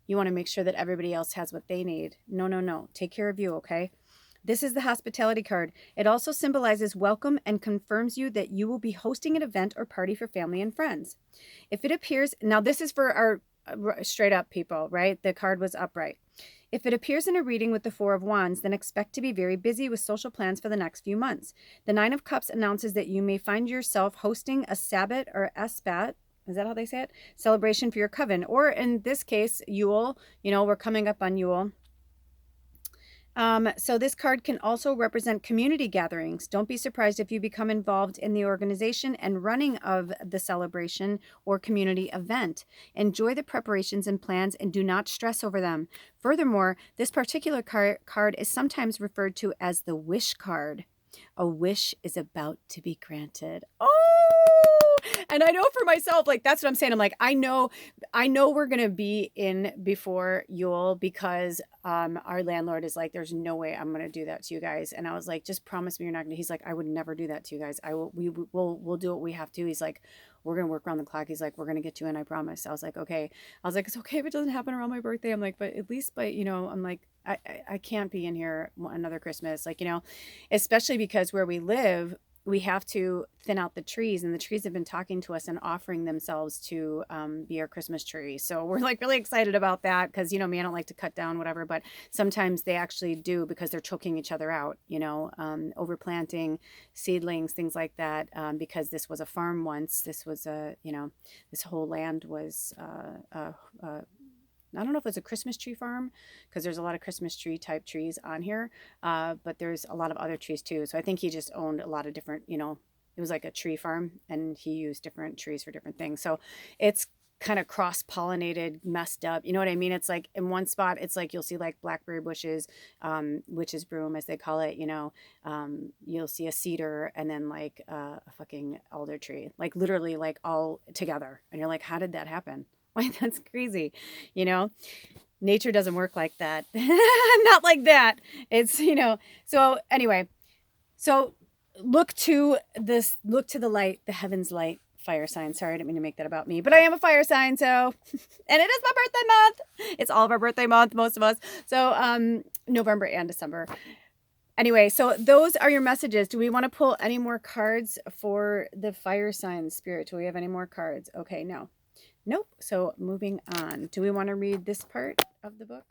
you want to make sure that everybody else has what they need. No, no, no. Take care of you, okay? This is the hospitality card. It also symbolizes welcome and confirms you that you will be hosting an event or party for family and friends. If it appears, now this is for our straight up people, right? The card was upright. If it appears in a reading with the Four of Wands, then expect to be very busy with social plans for the next few months. The Nine of Cups announces that you may find yourself hosting a Sabbat or Esbat, is that how they say it? Celebration for your coven. Or in this case, Yule. We're coming up on Yule. So this card can also represent community gatherings. Don't be surprised if you become involved in the organization and running of the celebration or community event. Enjoy the preparations and plans and do not stress over them. Furthermore, this particular card is sometimes referred to as the wish card. A wish is about to be granted. Oh! And I know for myself, like, that's what I'm saying. I'm like, I know we're going to be in before Yule because our landlord is like, there's no way I'm going to do that to you guys. And I was like, just promise me you're not going to. He's like, I would never do that to you guys. We'll do what we have to. He's like, we're going to work around the clock. He's like, we're going to get you in, I promise. I was like, okay. I was like, it's okay if it doesn't happen around my birthday. I'm like, but at least I'm like, I can't be in here another Christmas. Like, especially because where we live, we have to thin out the trees, and the trees have been talking to us and offering themselves to be our Christmas tree. So we're like really excited about that because, me, I don't like to cut down whatever, but sometimes they actually do because they're choking each other out, overplanting seedlings, things like that. Because this was a farm once. This was this whole land was I don't know if it's a Christmas tree farm because there's a lot of Christmas tree type trees on here, but there's a lot of other trees too. So I think he just owned a lot of different, it was like a tree farm and he used different trees for different things. So it's kind of cross-pollinated, messed up. You know what I mean? It's like in one spot, it's like you'll see like blackberry bushes, witch's broom as they call it, you'll see a cedar and then like a fucking alder tree, like literally like all together. And you're like, how did that happen? Like, that's crazy. Nature doesn't work like that. Not like that. It's, so anyway, so look to the light, the heaven's light, fire sign. Sorry, I didn't mean to make that about me, but I am a fire sign. So, and it is my birthday month. It's all of our birthday month, most of us. So, November and December. Anyway, so those are your messages. Do we want to pull any more cards for the fire sign spirit? Do we have any more cards? Okay, no. Nope. So moving on. Do we want to read this part of the book?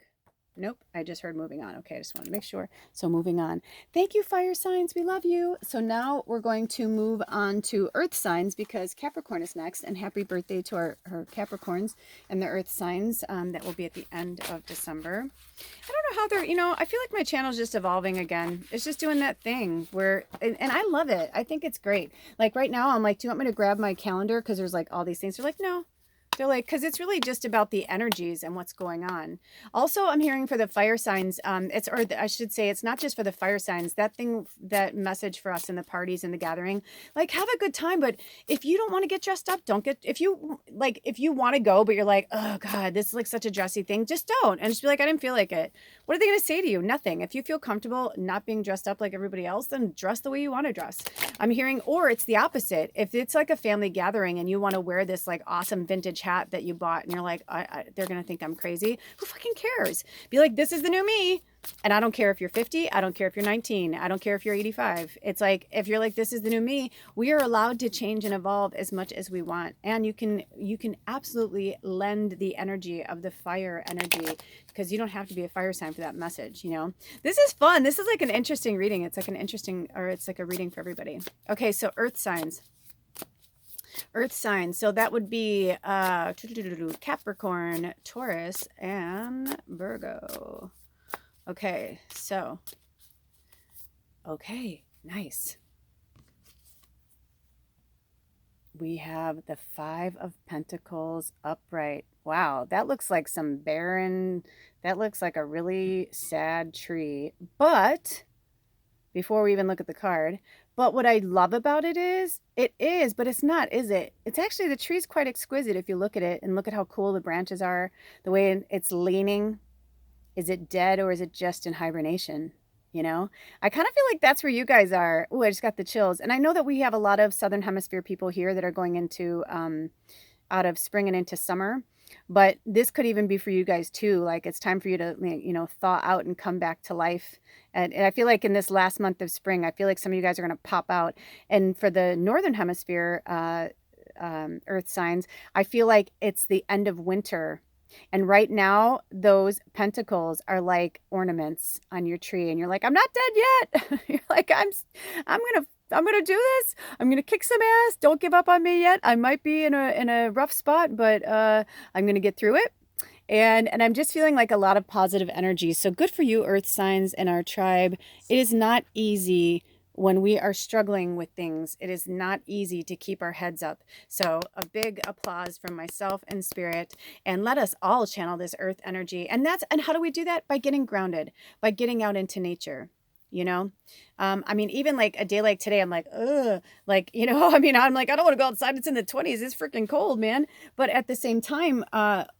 Nope. I just heard moving on. Okay. I just want to make sure. So moving on. Thank you, fire signs. We love you. So now we're going to move on to earth signs because Capricorn is next. And happy birthday to our Capricorns and the earth signs. That will be at the end of December. I don't know how they're, I feel like my channel is just evolving again. It's just doing that thing where, and I love it. I think it's great. Like right now, I'm like, do you want me to grab my calendar? Because there's like all these things. They're like, no. They're like, because it's really just about the energies and what's going on. Also, I'm hearing for the fire signs, I should say, it's not just for the fire signs. That message for us in the parties and the gathering, like, have a good time. But if you don't want to get dressed up, if you want to go, but you're like, oh God, this is like such a dressy thing, just don't. And just be like, I didn't feel like it. What are they going to say to you? Nothing. If you feel comfortable not being dressed up like everybody else, then dress the way you want to dress. I'm hearing, or it's the opposite. If it's like a family gathering and you want to wear this like awesome vintage hat that you bought and you're like, they're going to think I'm crazy. Who fucking cares? Be like, this is the new me. And I don't care if you're 50. I don't care if you're 19. I don't care if you're 85. It's like, if you're like, this is the new me, we are allowed to change and evolve as much as we want. And you can absolutely lend the energy of the fire energy because you don't have to be a fire sign for that message. This is fun. This is like an interesting reading. It's like it's like a reading for everybody. Okay. So earth signs. Earth signs. So that would be Capricorn, Taurus, and Virgo. Okay, so, okay, nice. We have the Five of Pentacles upright. Wow, that looks like some barren, that looks like a really sad tree. But, before we even look at the card, but what I love about it is, but it's not, is it? It's actually, the tree's quite exquisite if you look at it and look at how cool the branches are, the way it's leaning. Is it dead or is it just in hibernation? You know, I kind of feel like that's where you guys are. Oh, I just got the chills. And I know that we have a lot of Southern Hemisphere people here that are going into out of spring and into summer. But this could even be for you guys too. Like it's time for you to, thaw out and come back to life. And I feel like in this last month of spring, I feel like some of you guys are going to pop out. And for the Northern Hemisphere earth signs, I feel like it's the end of winter. And right now, those pentacles are like ornaments on your tree, and you're like, I'm not dead yet. You're like, I'm gonna do this. I'm gonna kick some ass. Don't give up on me yet. I might be in a rough spot, but I'm gonna get through it. And I'm just feeling like a lot of positive energy. So good for you, earth signs and our tribe. It is not easy when we are struggling with things. It is not easy to keep our heads up. So a big applause from myself and spirit, and let us all channel this earth energy. And how do we do that? By getting grounded, by getting out into nature. I mean, even like a day like today, I'm like, ugh, like, I mean, I'm like, I don't want to go outside. It's in the 20s. It's freaking cold, man. But at the same time,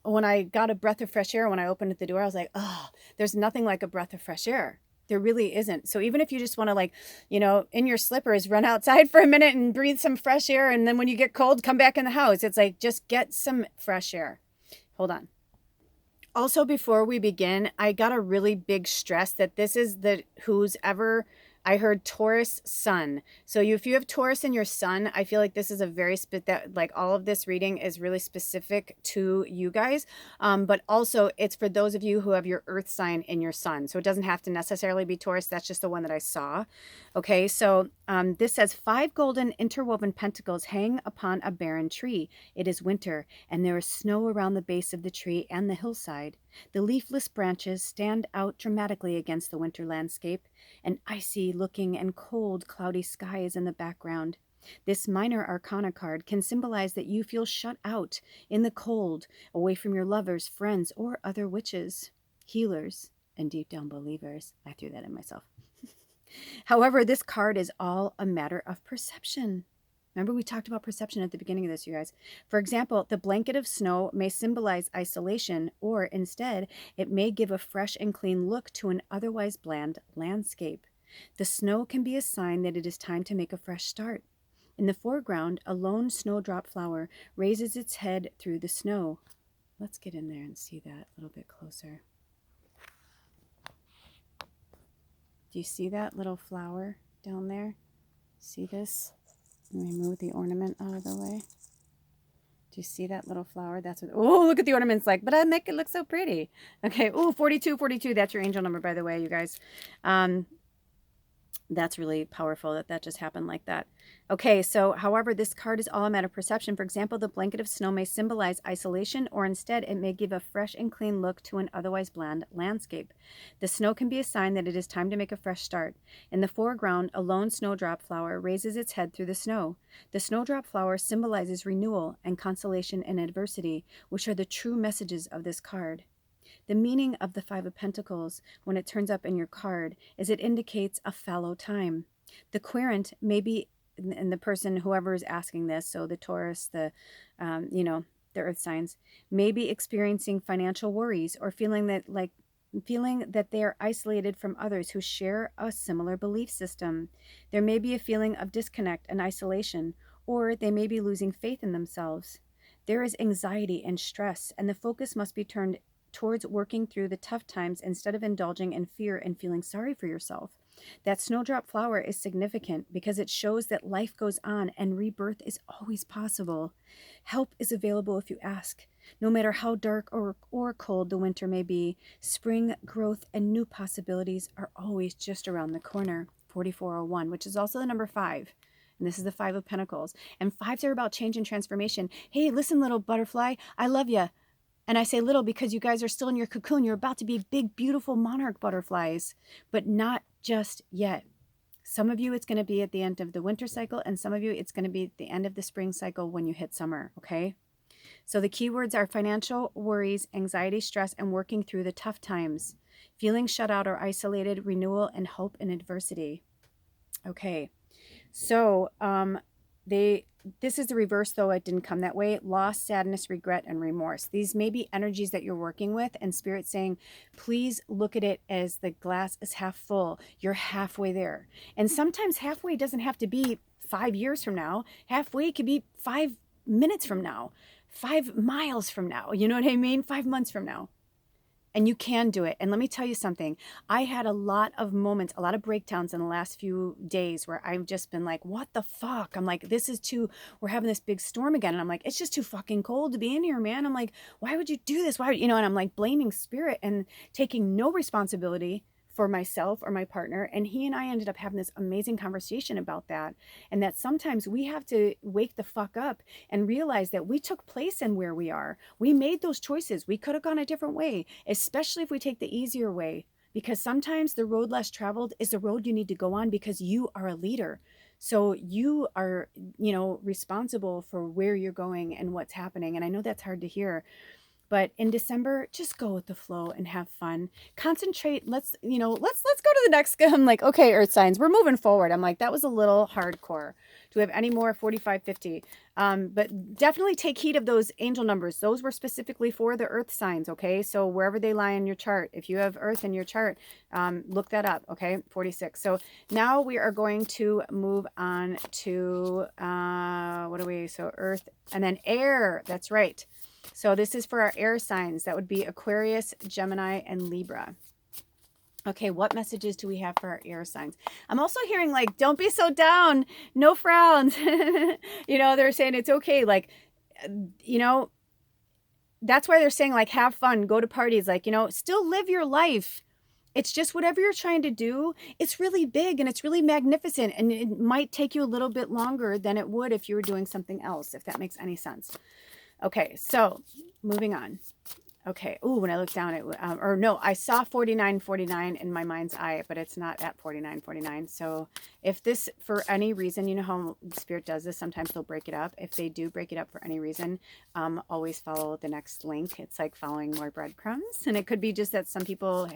when I got a breath of fresh air, when I opened the door, I was like, oh, there's nothing like a breath of fresh air. There really isn't. So even if you just want to, like, in your slippers, run outside for a minute and breathe some fresh air. And then when you get cold, come back in the house. It's like, just get some fresh air. Hold on. Also, before we begin, I got a really big stress that this is who's ever, I heard Taurus sun. So if you have Taurus in your sun, I feel like this is a very like all of this reading is really specific to you guys. But also it's for those of you who have your earth sign in your sun. So it doesn't have to necessarily be Taurus. That's just the one that I saw. Okay, so this says 5 golden interwoven pentacles hang upon a barren tree. It is winter, and there is snow around the base of the tree and the hillside. The leafless branches stand out dramatically against the winter landscape. An icy looking and cold, cloudy sky is in the background. This minor arcana card can symbolize that you feel shut out in the cold, away from your lovers, friends, or other witches, healers, and deep down believers. I threw that in myself. However, this card is all a matter of perception. Remember, we talked about perception at the beginning of this, you guys. For example, the blanket of snow may symbolize isolation, or instead, it may give a fresh and clean look to an otherwise bland landscape. The snow can be a sign that it is time to make a fresh start. In the foreground, a lone snowdrop flower raises its head through the snow. Let's get in there and see that a little bit closer. Do you see that little flower down there? See this? Let me move the ornament out of the way. Do you see that little flower? That's what, oh, look at the ornaments like, but I make it look so pretty. Okay, oh, 4242, that's your angel number, by the way, you guys. That's really powerful that just happened like that. Okay, so however, this card is all a matter of perception. For example, the blanket of snow may symbolize isolation, or instead it may give a fresh and clean look to an otherwise bland landscape. The snow can be a sign that it is time to make a fresh start. In the foreground, a lone snowdrop flower raises its head through the snow. The snowdrop flower symbolizes renewal and consolation in adversity, which are the true messages of this card. The meaning of the 5 of Pentacles, when it turns up in your card, is it indicates a fallow time. The querent may be, and the person, whoever is asking this, so the Taurus, the earth signs, may be experiencing financial worries or feeling that they are isolated from others who share a similar belief system. There may be a feeling of disconnect and isolation, or they may be losing faith in themselves. There is anxiety and stress, and the focus must be turned towards working through the tough times instead of indulging in fear and feeling sorry for yourself. That snowdrop flower is significant because it shows that life goes on and rebirth is always possible. Help is available if you ask. No matter how dark or cold the winter may be, spring, growth, and new possibilities are always just around the corner. 4401, which is also the number 5. And this is the 5 of Pentacles. And 5s are about change and transformation. Hey, listen, little butterfly, I love you. And I say little because you guys are still in your cocoon. You're about to be big, beautiful monarch butterflies, but not just yet. Some of you, it's going to be at the end of the winter cycle, and some of you, it's going to be at the end of the spring cycle when you hit summer, okay? So the keywords are financial worries, anxiety, stress, and working through the tough times. Feeling shut out or isolated, renewal, and hope in adversity. Okay, so this is the reverse, though it didn't come that way. Loss, sadness, regret, and remorse. These may be energies that you're working with, and Spirit saying, please look at it as the glass is half full. You're halfway there. And sometimes halfway doesn't have to be 5 years from now. Halfway could be 5 minutes from now, 5 miles from now. You know what I mean? 5 months from now. And you can do it. And let me tell you something. I had a lot of moments, a lot of breakdowns in the last few days where I've just been like, what the fuck? I'm like, we're having this big storm again. And I'm like, it's just too fucking cold to be in here, man. I'm like, why would you do this? And I'm like blaming Spirit and taking no responsibility for myself or my partner. And he and I ended up having this amazing conversation about that. And that sometimes we have to wake the fuck up and realize that we took place in where we are. We made those choices. We could have gone a different way, especially if we take the easier way, because sometimes the road less traveled is the road you need to go on, because you are a leader. So you are, responsible for where you're going and what's happening. And I know that's hard to hear. But in December, just go with the flow and have fun. Concentrate. Let's go to the next. I'm like, okay, earth signs, we're moving forward. I'm like, that was a little hardcore. Do we have any more? 45, 50. But definitely take heed of those angel numbers. Those were specifically for the earth signs. Okay. So wherever they lie in your chart, if you have earth in your chart, look that up. Okay. 46. So now we are going to move on to, so earth and then air. That's right. So this is for our air signs. That would be Aquarius, Gemini, and Libra. Okay, what messages do we have for our air signs? I'm also hearing like, don't be so down. No frowns. They're saying it's okay. Like, that's why they're saying like, have fun, go to parties, like, still live your life. It's just whatever you're trying to do, it's really big and it's really magnificent. And it might take you a little bit longer than it would if you were doing something else, if that makes any sense. Okay, so moving on. Okay, ooh, when I looked down, I saw 4949 in my mind's eye, but it's not at 4949. So if this, for any reason, you know how Spirit does this, sometimes they'll break it up. If they do break it up for any reason, always follow the next link. It's like following more breadcrumbs. And it could be just that some people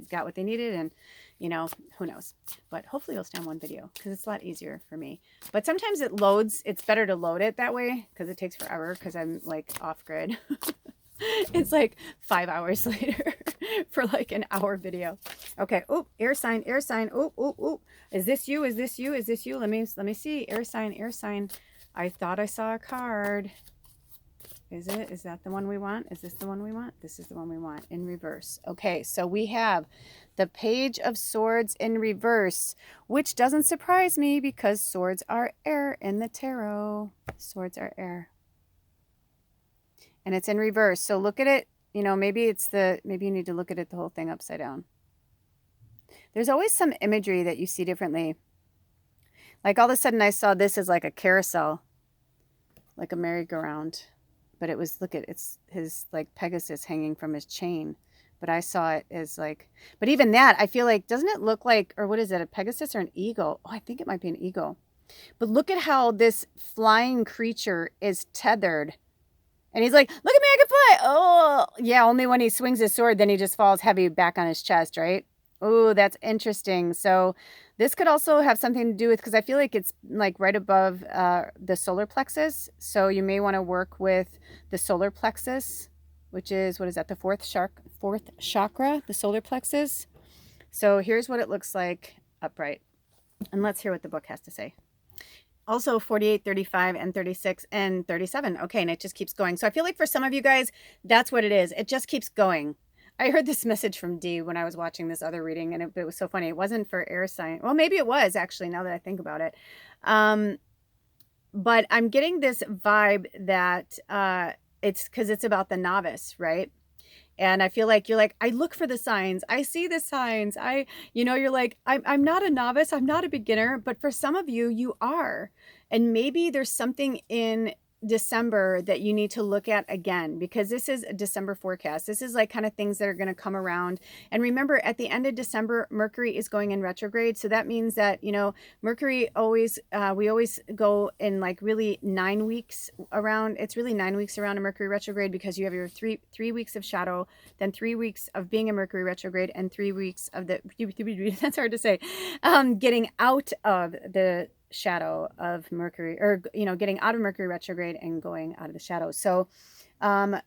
got what they needed, and, who knows. But hopefully you'll stay on one video, because it's a lot easier for me. But sometimes it loads. It's better to load it that way, because it takes forever, because I'm like off grid. It's like 5 hours later for like an hour video. Okay. Oh, air sign. Oh. Is this you? Let me see. Air sign. I thought I saw a card. Is it? Is that the one we want? Is this the one we want? This is the one we want in reverse. Okay. So we have the Page of Swords in reverse, which doesn't surprise me because swords are air in the tarot. Swords are air. And it's in reverse. So look at it. Maybe you need to look at it, the whole thing upside down. There's always some imagery that you see differently. Like all of a sudden I saw this as like a carousel, like a merry-go-round. But it was, it's his like Pegasus hanging from his chain. But I saw it as like, but even that, I feel like, doesn't it look like, or what is it, a Pegasus or an eagle? Oh, I think it might be an eagle. But look at how this flying creature is tethered. And he's like, look at me, I can fly. Oh, yeah, only when he swings his sword, then he just falls heavy back on his chest, right? Oh, that's interesting. So this could also have something to do with, because I feel like it's like right above the solar plexus. So you may want to work with the solar plexus, which is, what is that? The fourth chakra, the solar plexus. So here's what it looks like upright. And let's hear what the book has to say. Also 48, 35, and 36, and 37. Okay, and it just keeps going. So I feel like for some of you guys, that's what it is. It just keeps going. I heard this message from Dee when I was watching this other reading, and it was so funny. It wasn't for air sign. Well, maybe it was, actually, now that I think about it. But I'm getting this vibe that it's because it's about the novice, right? And I feel like you're like, I look for the signs. I see the signs. You're like, I'm not a novice. I'm not a beginner. But for some of you, you are. And maybe there's something in December that you need to look at again, because this is a December forecast. This is like kind of things that are going to come around. And remember, at the end of December, Mercury is going in retrograde. So that means that, Mercury always, we always go in like really 9 weeks around. It's really 9 weeks around a Mercury retrograde, because you have your three weeks of shadow, then 3 weeks of being a Mercury retrograde, and 3 weeks of that's hard to say, getting out of the shadow of Mercury, or, you know, getting out of Mercury retrograde and going out of the shadow. So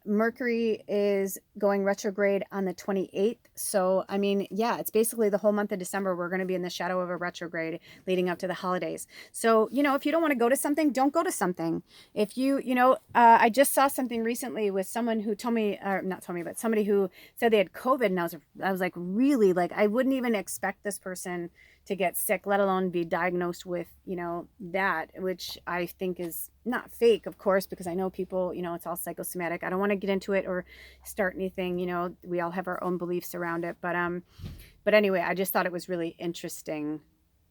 Mercury is going retrograde on the 28th. So, I mean, yeah, it's basically the whole month of December. We're going to be in the shadow of a retrograde leading up to the holidays. So, you know, if you don't want to go to something, don't go to something. If you know, I just saw something recently with someone who told me, or not told me, but somebody who said they had COVID. And I was like, really, like, I wouldn't even expect this person to get sick, let alone be diagnosed with, you know, that, which I think is not fake, of course, because I know people, you know, it's all psychosomatic. I don't want to get into it or start anything, you know, we all have our own beliefs around it. But anyway, I just thought it was really interesting.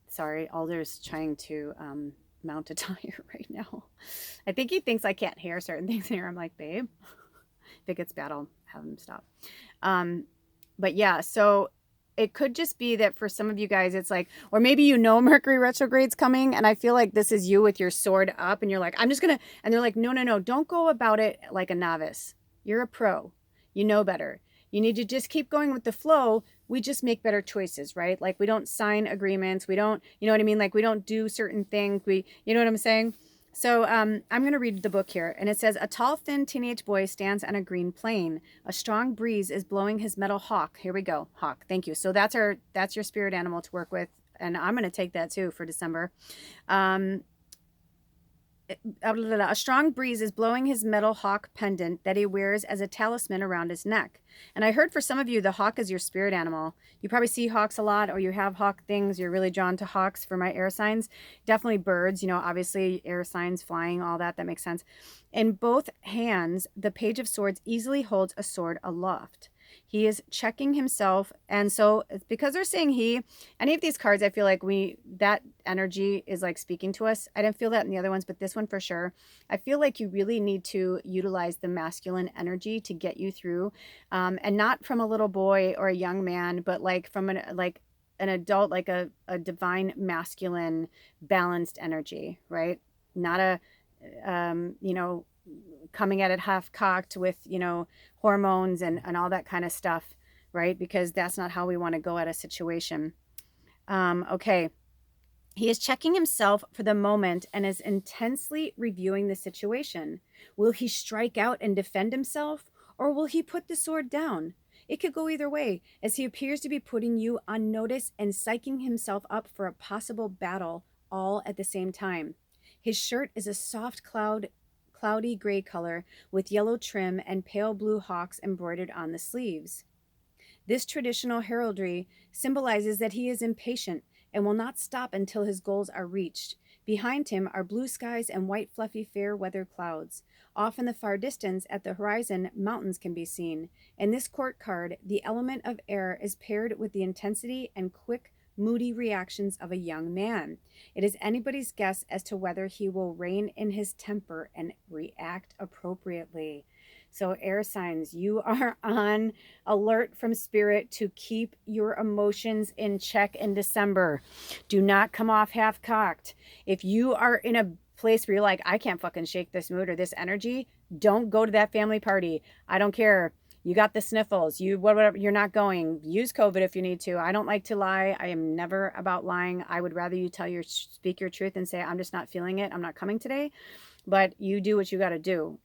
Sorry, Alder's trying to mount a tire right now. I think he thinks I can't hear certain things here. I'm like, babe, if it gets bad, I'll have him stop. But yeah, so it could just be that for some of you guys, it's like, or maybe you know Mercury retrograde's coming, and I feel like this is you with your sword up, and you're like, I'm just gonna, and they're like, no, don't go about it like a novice. You're a pro. You know better. You need to just keep going with the flow. We just make better choices, right? Like, we don't sign agreements. We don't, you know what I mean? Like, we don't do certain things. You know what I'm saying? So I'm going to read the book here, and it says, a tall, thin teenage boy stands on a green plain. A strong breeze is blowing his metal hawk. Here we go. Hawk. Thank you. So that's your spirit animal to work with. And I'm going to take that too for December. A strong breeze is blowing his metal hawk pendant that he wears as a talisman around his neck. And I heard for some of you, the hawk is your spirit animal. You probably see hawks a lot, or you have hawk things. You're really drawn to hawks. For my air signs, definitely birds, you know, obviously air signs, flying, all that makes sense. In both hands, the Page of Swords easily holds a sword aloft. He is checking himself. And so because they're saying any of these cards, I feel like that energy is like speaking to us. I didn't feel that in the other ones, but this one for sure. I feel like you really need to utilize the masculine energy to get you through. And not from a little boy or a young man, but like from an adult, like a divine masculine balanced energy, right? Not a, you know, coming at it half cocked with, you know, hormones and all that kind of stuff, right? Because that's not how we want to go at a situation. Okay. He is checking himself for the moment and is intensely reviewing the situation. Will he strike out and defend himself, or will he put the sword down? It could go either way, as he appears to be putting you on notice and psyching himself up for a possible battle all at the same time. His shirt is a soft cloudy gray color with yellow trim and pale blue hawks embroidered on the sleeves. This traditional heraldry symbolizes that he is impatient and will not stop until his goals are reached. Behind him are blue skies and white fluffy fair weather clouds. Off in the far distance at the horizon, mountains can be seen. In this court card, the element of air is paired with the intensity and quick, moody reactions of a young man. It is anybody's guess as to whether he will rein in his temper and react appropriately. So air signs, you are on alert from spirit to keep your emotions in check in December. Do not come off half-cocked. If you are in a place where you're like, I can't fucking shake this mood or this energy, don't go to that family party. I don't care. You got the sniffles, whatever, you're not going. Use COVID if you need to. I don't like to lie. I am never about lying. I would rather you speak your truth and say, I'm just not feeling it. I'm not coming today. But you do what you got to do.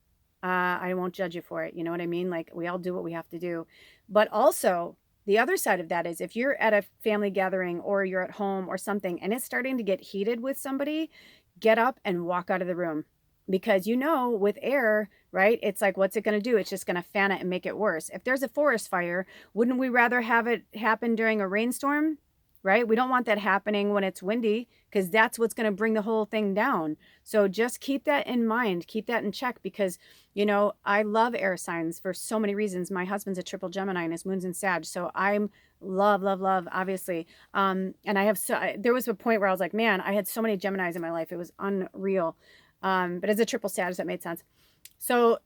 I won't judge you for it. You know what I mean? Like, we all do what we have to do. But also, the other side of that is if you're at a family gathering or you're at home or something and it's starting to get heated with somebody, get up and walk out of the room. Because, you know, with air, right, it's like, what's it going to do? It's just going to fan it and make it worse. If there's a forest fire, wouldn't we rather have it happen during a rainstorm, right? We don't want that happening when it's windy, because that's what's going to bring the whole thing down. So just keep that in mind. Keep that in check, because, you know, I love air signs for so many reasons. My husband's a triple Gemini and his moon's in Sag. So I'm love, obviously. And there was a point where I was like, man, I had so many Geminis in my life. It was unreal. But as a triple status, that made sense. So,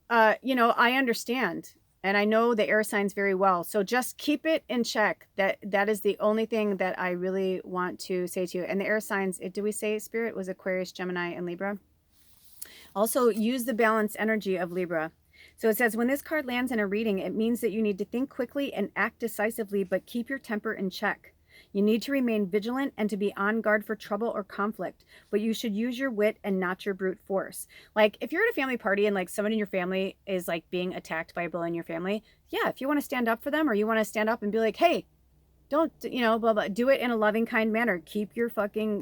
you know, I understand, and I know the air signs very well. So just keep it in check. That is the only thing that I really want to say to you. And the air signs, do we say Spirit was Aquarius, Gemini, and Libra? Also, use the balanced energy of Libra. So it says, when this card lands in a reading, it means that you need to think quickly and act decisively, but keep your temper in check. You need to remain vigilant and to be on guard for trouble or conflict, but you should use your wit and not your brute force. Like if you're at a family party and like someone in your family is like being attacked by a bully in your family, yeah, if you want to stand up for them or you want to stand up and be like, hey, don't, blah, blah, do it in a loving, kind manner. Keep your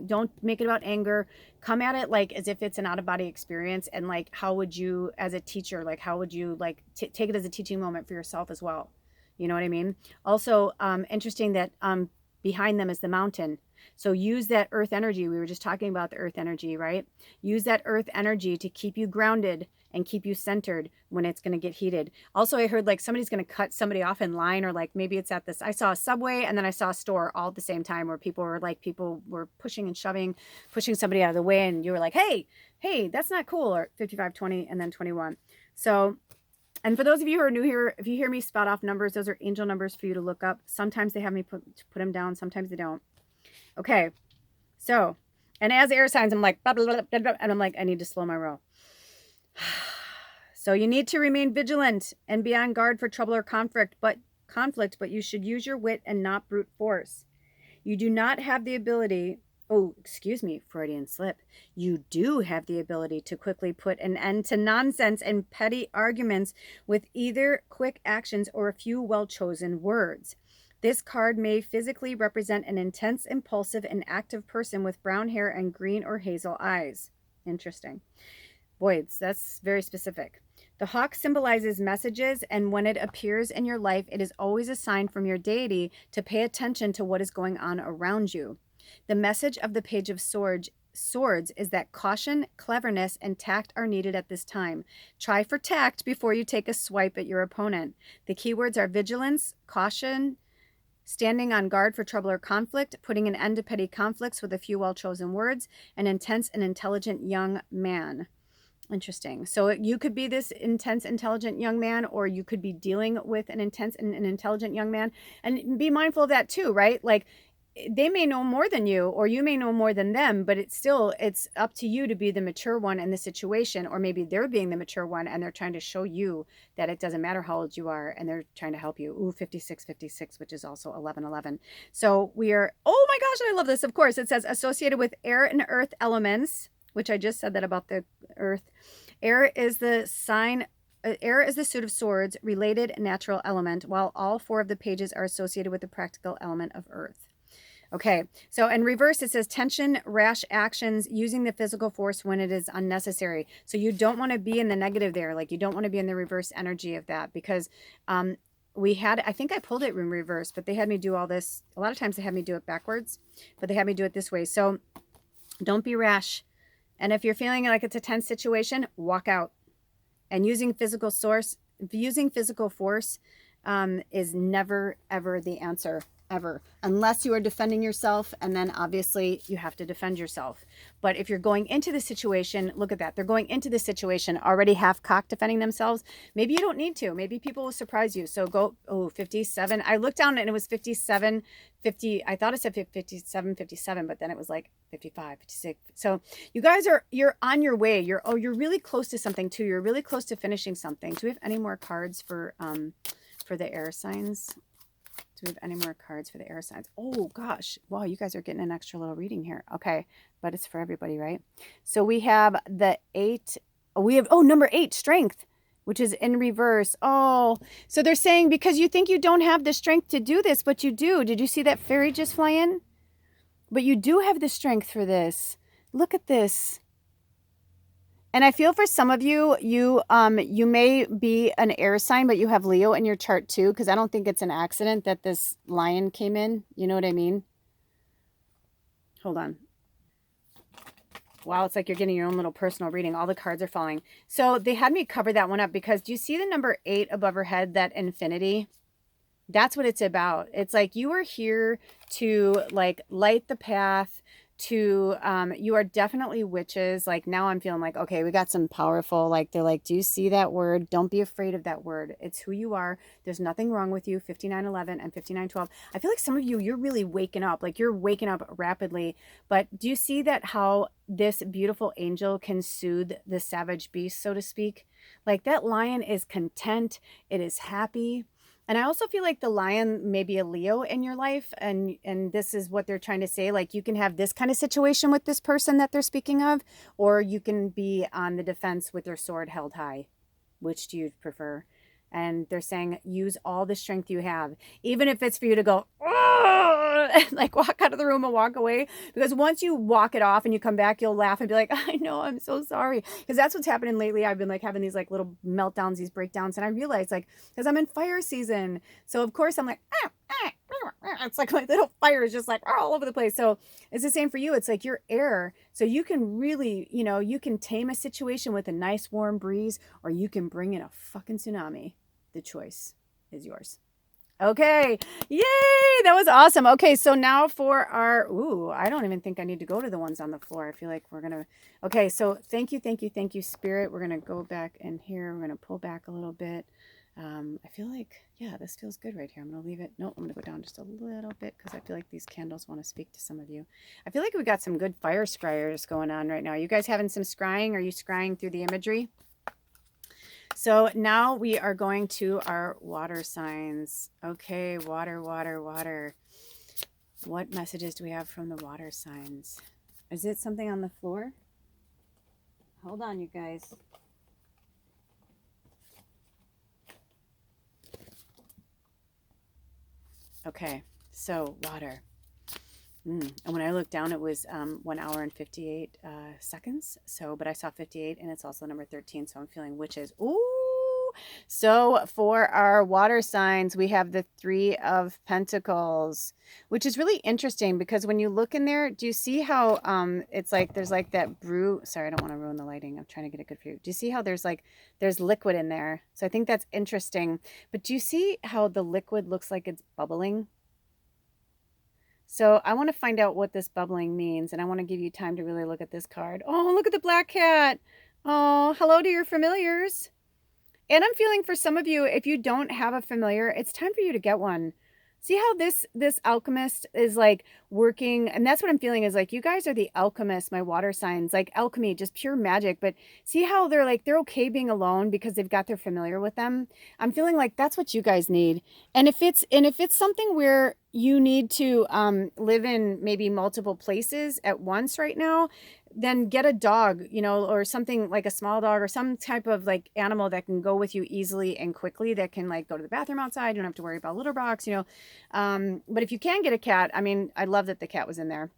don't make it about anger. Come at it like as if it's an out of body experience. And like, how would you, as a teacher, like, how would you like take it as a teaching moment for yourself as well? You know what I mean? Also, interesting that behind them is the mountain. So use that earth energy. We were just talking about the earth energy, right? Use that earth energy to keep you grounded and keep you centered when it's going to get heated. Also, I heard like somebody's going to cut somebody off in line, or like maybe it's at this, I saw a Subway and then I saw a store all at the same time where people were pushing and shoving, pushing somebody out of the way. And you were like, hey, that's not cool. Or 55, 20, and then 21. So, and for those of you who are new here, if you hear me spout off numbers, those are angel numbers for you to look up. Sometimes they have me put them down. Sometimes they don't. Okay. So, and as air signs, I'm like, blah, blah, blah, blah, blah, and I'm like, I need to slow my roll. So you need to remain vigilant and be on guard for trouble or conflict, but you should use your wit and not brute force. You do not have the ability, Freudian slip. You do have the ability to quickly put an end to nonsense and petty arguments with either quick actions or a few well-chosen words. This card may physically represent an intense, impulsive, and active person with brown hair and green or hazel eyes. Interesting. Boy, that's very specific. The hawk symbolizes messages, and when it appears in your life, it is always a sign from your deity to pay attention to what is going on around you. The message of the Page of Swords is that caution, cleverness, and tact are needed at this time. Try for tact before you take a swipe at your opponent. The keywords are vigilance, caution, standing on guard for trouble or conflict, putting an end to petty conflicts with a few well-chosen words, an intense and intelligent young man. Interesting. So you could be this intense, intelligent young man, or you could be dealing with an intense and an intelligent young man. And be mindful of that too, right? Like they may know more than you, or you may know more than them, but it's up to you to be the mature one in the situation, or maybe they're being the mature one and they're trying to show you that it doesn't matter how old you are and they're trying to help you. Ooh, 56, which is also 11. So we are, oh my gosh, I love this. Of course, it says associated with air and earth elements, which I just said that about the earth. Air is the suit of swords, related natural element, while all four of the pages are associated with the practical element of earth. Okay, so in reverse, it says tension, rash actions, using the physical force when it is unnecessary. So you don't want to be in the negative there. Like you don't want to be in the reverse energy of that, because I think I pulled it in reverse, but they had me do all this. A lot of times they had me do it backwards, but they had me do it this way. So don't be rash. And if you're feeling like it's a tense situation, walk out. And using physical force is never, ever the answer, ever. Unless you are defending yourself, and then obviously you have to defend yourself. But if you're going into the situation, look at that. They're going into the situation already half-cocked defending themselves. Maybe you don't need to. Maybe people will surprise you. So go, 57. I looked down and it was 57, 50. I thought it said 57, 57, but then it was like 55, 56. So you guys you're on your way. You're really close to something too. You're really close to finishing something. Do we have any more cards for the air signs? Do we have any more cards for the air signs? Oh gosh. Wow, you guys are getting an extra little reading here. Okay, but it's for everybody, right? So we have the 8. Number 8, strength, which is in reverse. Oh, so they're saying because you think you don't have the strength to do this, but you do. Did you see that fairy just fly in? But you do have the strength for this. Look at this. And I feel for some of you, you may be an air sign, but you have Leo in your chart too, because I don't think it's an accident that this lion came in. You know what I mean? Hold on. Wow, it's like you're getting your own little personal reading. All the cards are falling. So they had me cover that one up because do you see the number 8 above her head, that infinity? That's what it's about. It's like you are here to like light the path to, you are definitely witches. Like now I'm feeling like, okay, we got some powerful, like they're like, do you see that word? Don't be afraid of that word. It's who you are. There's nothing wrong with you. 5911 and 5912. I feel like some of you, you're really waking up, like you're waking up rapidly. But do you see that how this beautiful angel can soothe the savage beast, so to speak? Like that lion is content. It is happy. And I also feel like the lion may be a Leo in your life, and this is what they're trying to say. Like, you can have this kind of situation with this person that they're speaking of, or you can be on the defense with your sword held high. Which do you prefer? And they're saying use all the strength you have, even if it's for you to go, like walk out of the room and walk away. Because once you walk it off and you come back, you'll laugh and be like, I know, I'm so sorry. Because that's what's happening lately. I've been like having these like little meltdowns, these breakdowns. And I realized like, because I'm in fire season. So of course I'm like, it's like my little fire is just like all over the place. So it's the same for you. It's like you're air. So you can really, you can tame a situation with a nice warm breeze, or you can bring in a fucking tsunami. The choice is yours. Okay. Yay. That was awesome. Okay. So now for our, I don't even think I need to go to the ones on the floor. I feel like we're going to, okay. So thank you, Spirit. We're going to go back in here. We're going to pull back a little bit. I feel like, yeah, this feels good right here. I'm going to leave it. No, I'm going to go down just a little bit because I feel like these candles want to speak to some of you. I feel like we got some good fire scryers going on right now. Are you guys having some scrying? Are you scrying through the imagery? So now we are going to our water signs. Okay, water. What messages do we have from the water signs? Is it something on the floor? Hold on, you guys. Okay, so water. And when I looked down, it was 1 hour and 58 seconds. So, but I saw 58, and it's also number 13. So I'm feeling witches. Ooh. So for our water signs, we have the 3 of Pentacles, which is really interesting because when you look in there, do you see how it's like there's like that brew? Sorry, I don't want to ruin the lighting. I'm trying to get a good view. Do you see how there's liquid in there? So I think that's interesting. But do you see how the liquid looks like it's bubbling? So I want to find out what this bubbling means, and I want to give you time to really look at this card. Oh, look at the black cat. Oh, hello to your familiars. And I'm feeling for some of you, if you don't have a familiar, it's time for you to get one. See how this alchemist is like working, and that's what I'm feeling is like you guys are the alchemists, my water signs, like alchemy, just pure magic. But see how they're okay being alone because they've got their familiar with them. I'm feeling like that's what you guys need. And if it's something where you need to live in maybe multiple places at once right now, then get a dog, or something like a small dog or some type of like animal that can go with you easily and quickly, that can like go to the bathroom outside. You don't have to worry about litter box, but if you can get a cat, I mean, I love that the cat was in there.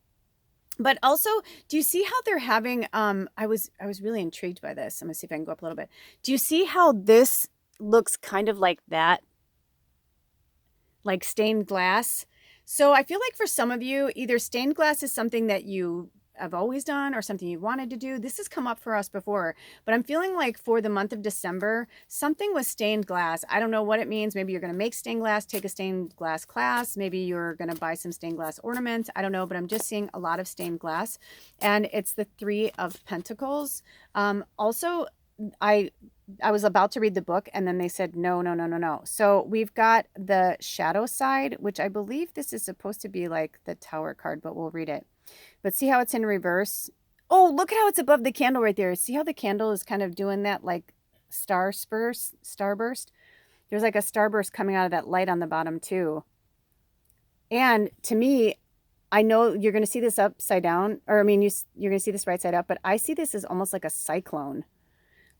But also, do you see how they're having, I was really intrigued by this. I'm gonna see if I can go up a little bit. Do you see how this looks kind of like that? Like stained glass. So I feel like for some of you, either stained glass is something that you have always done or something you wanted to do. This has come up for us before, but I'm feeling like for the month of December, something with stained glass. I don't know what it means. Maybe you're going to make stained glass, take a stained glass class. Maybe you're going to buy some stained glass ornaments. I don't know, but I'm just seeing a lot of stained glass, and it's the 3 of Pentacles. Also, I was about to read the book, and then they said, no. So we've got the shadow side, which I believe this is supposed to be like the Tower card, but we'll read it. But see how it's in reverse? Oh, look at how it's above the candle right there. See how the candle is kind of doing that like starburst? There's like a starburst coming out of that light on the bottom too. And to me, I know you're going to see this upside down, or I mean, you're going to see this right side up, but I see this as almost like a cyclone.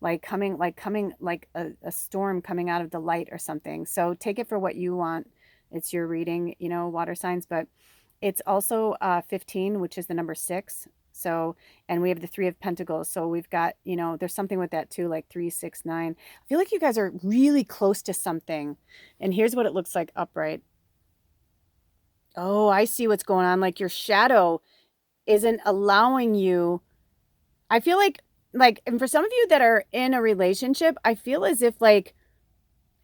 Like a storm coming out of the light or something. So take it for what you want. It's your reading, water signs, but it's also 15, which is the number 6. So, and we have the 3 of Pentacles. So we've got, there's something with that too, like 3, 6, 9. I feel like you guys are really close to something. And here's what it looks like upright. Oh, I see what's going on. Like your shadow isn't allowing you. I feel like, and for some of you that are in a relationship, I feel as if like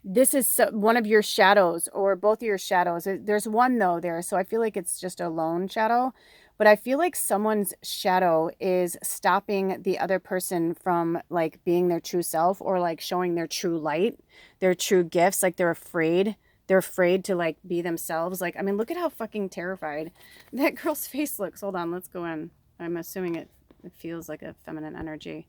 this is one of your shadows or both of your shadows. There's one though there. So I feel like it's just a lone shadow, but I feel like someone's shadow is stopping the other person from like being their true self or like showing their true light, their true gifts. Like they're afraid to like be themselves. Like, I mean, look at how fucking terrified that girl's face looks. Hold on. Let's go in. I'm assuming it feels like a feminine energy.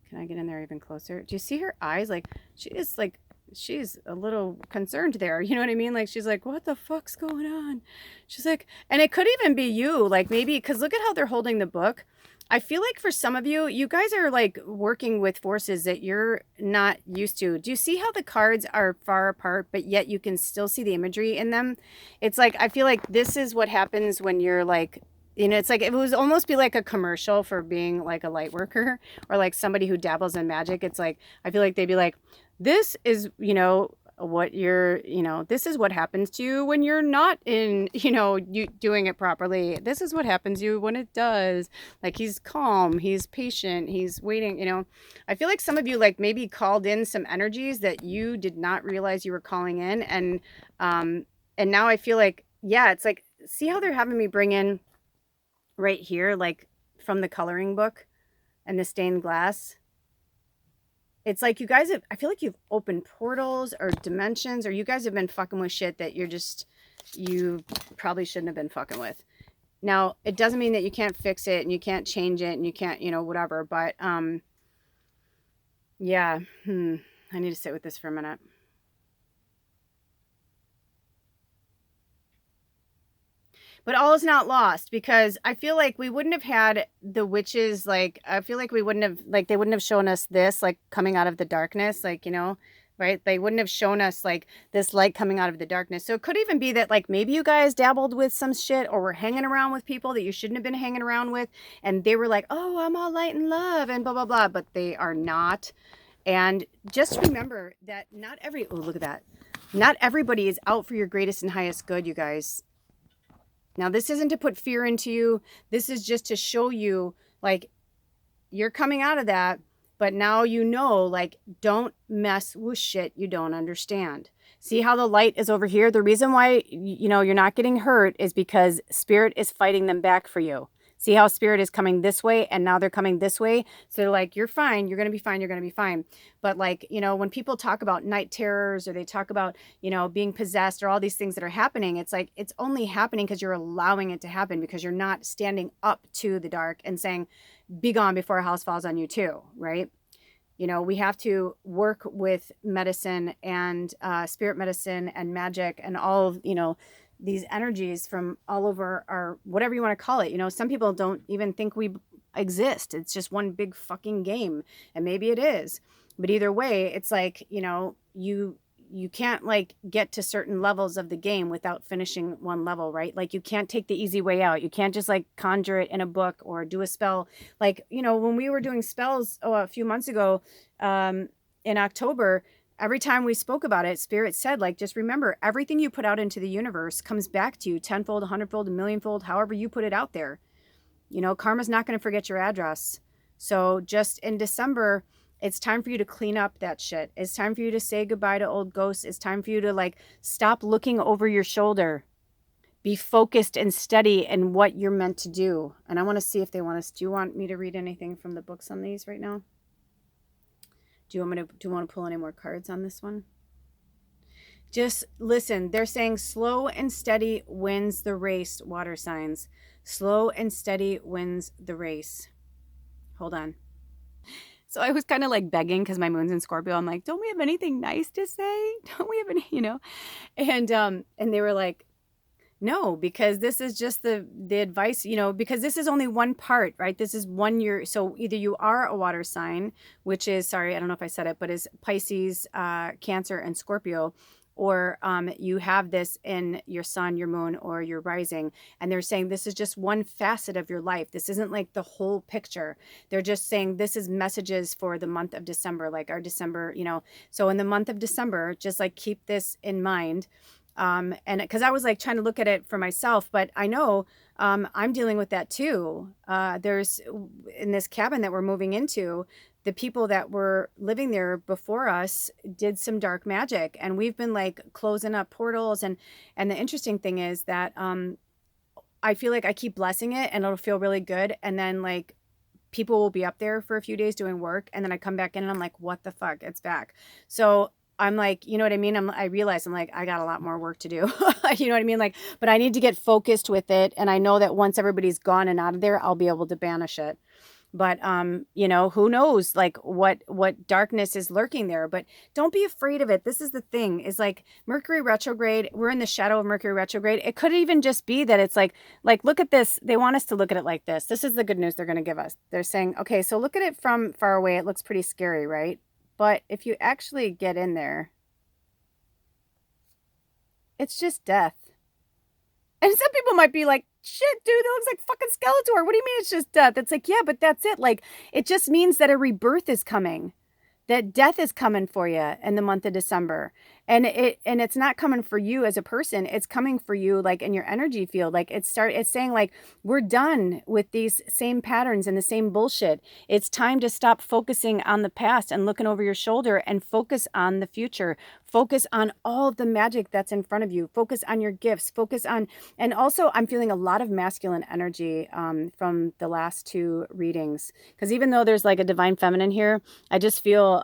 Can I get in there even closer? Do you see her eyes? Like she is like she's a little concerned there. You know what I mean? Like, she's like, what the fuck's going on? She's like, and it could even be you, like maybe, because look at how they're holding the book. I feel like for some of you, you guys are like working with forces that you're not used to. Do you see how the cards are far apart, but yet you can still see the imagery in them? It's like, I feel like this is what happens when you're like, you know, it's like, it would almost be like a commercial for being like a light worker or like somebody who dabbles in magic. It's like, I feel like they'd be like, this is, you know, what you're, you know, this is what happens to you when you're not in, you know, you doing it properly. This is what happens to you when it does. Like, he's calm, he's patient, he's waiting, you know. I feel like some of you like maybe called in some energies that you did not realize you were calling in. And now I feel like, yeah, it's like, see how they're having me bring in right here, like from the coloring book and the stained glass. It's like you guys have, I feel like you've opened portals or dimensions, or you guys have been fucking with shit that you probably shouldn't have been fucking with. Now, it doesn't mean that you can't fix it and you can't change it and you can't, you know, whatever. But, yeah, I need to sit with this for a minute. But all is not lost, because I feel like we wouldn't have had the witches, like, I feel like we wouldn't have, like, they wouldn't have shown us this, like, coming out of the darkness, like, you know, right? They wouldn't have shown us, like, this light coming out of the darkness. So it could even be that, like, maybe you guys dabbled with some shit or were hanging around with people that you shouldn't have been hanging around with. And they were like, oh, I'm all light and love and blah, blah, blah. But they are not. And just remember that oh, look at that. Not everybody is out for your greatest and highest good, you guys. Now, this isn't to put fear into you. This is just to show you, like, you're coming out of that, but now you know, like, don't mess with shit you don't understand. See how the light is over here? The reason why, you know, you're not getting hurt is because Spirit is fighting them back for you. See how Spirit is coming this way and now they're coming this way? So they're like, you're fine. You're going to be fine. You're going to be fine. But like, you know, when people talk about night terrors or they talk about, you know, being possessed or all these things that are happening, it's like, it's only happening because you're allowing it to happen, because you're not standing up to the dark and saying, be gone before a house falls on you too, right? You know, we have to work with medicine and spirit medicine and magic and all of, you know, these energies from all over our, whatever you want to call it. You know, some people don't even think we exist. It's just one big fucking game. And maybe it is. But either way, it's like, you know, you can't like get to certain levels of the game without finishing one level, right? Like, you can't take the easy way out. You can't just like conjure it in a book or do a spell. Like, you know, when we were doing spells a few months ago, in October, every time we spoke about it, Spirit said, like, just remember, everything you put out into the universe comes back to you tenfold, 100-fold, a millionfold, however you put it out there. You know, karma's not going to forget your address. So just in December, it's time for you to clean up that shit. It's time for you to say goodbye to old ghosts. It's time for you to like stop looking over your shoulder. Be focused and steady in what you're meant to do. And I want to see if they want us. Do you want me to read anything from the books on these right now? Do you want to pull any more cards on this one? Just listen. They're saying slow and steady wins the race, water signs. Slow and steady wins the race. Hold on. So I was kind of like begging, because my moon's in Scorpio. I'm like, don't we have anything nice to say? Don't we have any, you know? And they were like, no, because this is just the advice, you know, because this is only one part, right? This is 1 year. So either you are a water sign, which is, sorry, I don't know if I said it, but is Pisces, Cancer, and Scorpio, or you have this in your sun, your moon, or your rising. And they're saying this is just one facet of your life. This isn't like the whole picture. They're just saying this is messages for the month of December, like our December, you know. So in the month of December, just like keep this in mind. And because I was like trying to look at it for myself, but I know I'm dealing with that too. There's in this cabin that we're moving into, the people that were living there before us did some dark magic, and we've been like closing up portals. And the interesting thing is that I feel like I keep blessing it and it'll feel really good. And then like people will be up there for a few days doing work, and then I come back in and I'm like, what the fuck? It's back. So I'm like, you know what I mean? I realize I'm like, I got a lot more work to do. You know what I mean? Like, but I need to get focused with it. And I know that once everybody's gone and out of there, I'll be able to banish it. But you know, who knows like what darkness is lurking there, but don't be afraid of it. This is the thing, is like Mercury retrograde, we're in the shadow of Mercury retrograde. It could even just be that it's like look at this. They want us to look at it like this. This is the good news they're going to give us. They're saying, okay, so look at it from far away. It looks pretty scary, right? But if you actually get in there, it's just death. And some people might be like, shit, dude, that looks like fucking Skeletor. What do you mean it's just death? It's like, yeah, but that's it. Like, it just means that a rebirth is coming, that death is coming for you in the month of December. And it's not coming for you as a person. It's coming for you like in your energy field. Like it's saying like, we're done with these same patterns and the same bullshit. It's time to stop focusing on the past and looking over your shoulder and focus on the future. Focus on all of the magic that's in front of you. Focus on your gifts. Focus on, and also I'm feeling a lot of masculine energy from the last two readings. Because even though there's like a divine feminine here, I just feel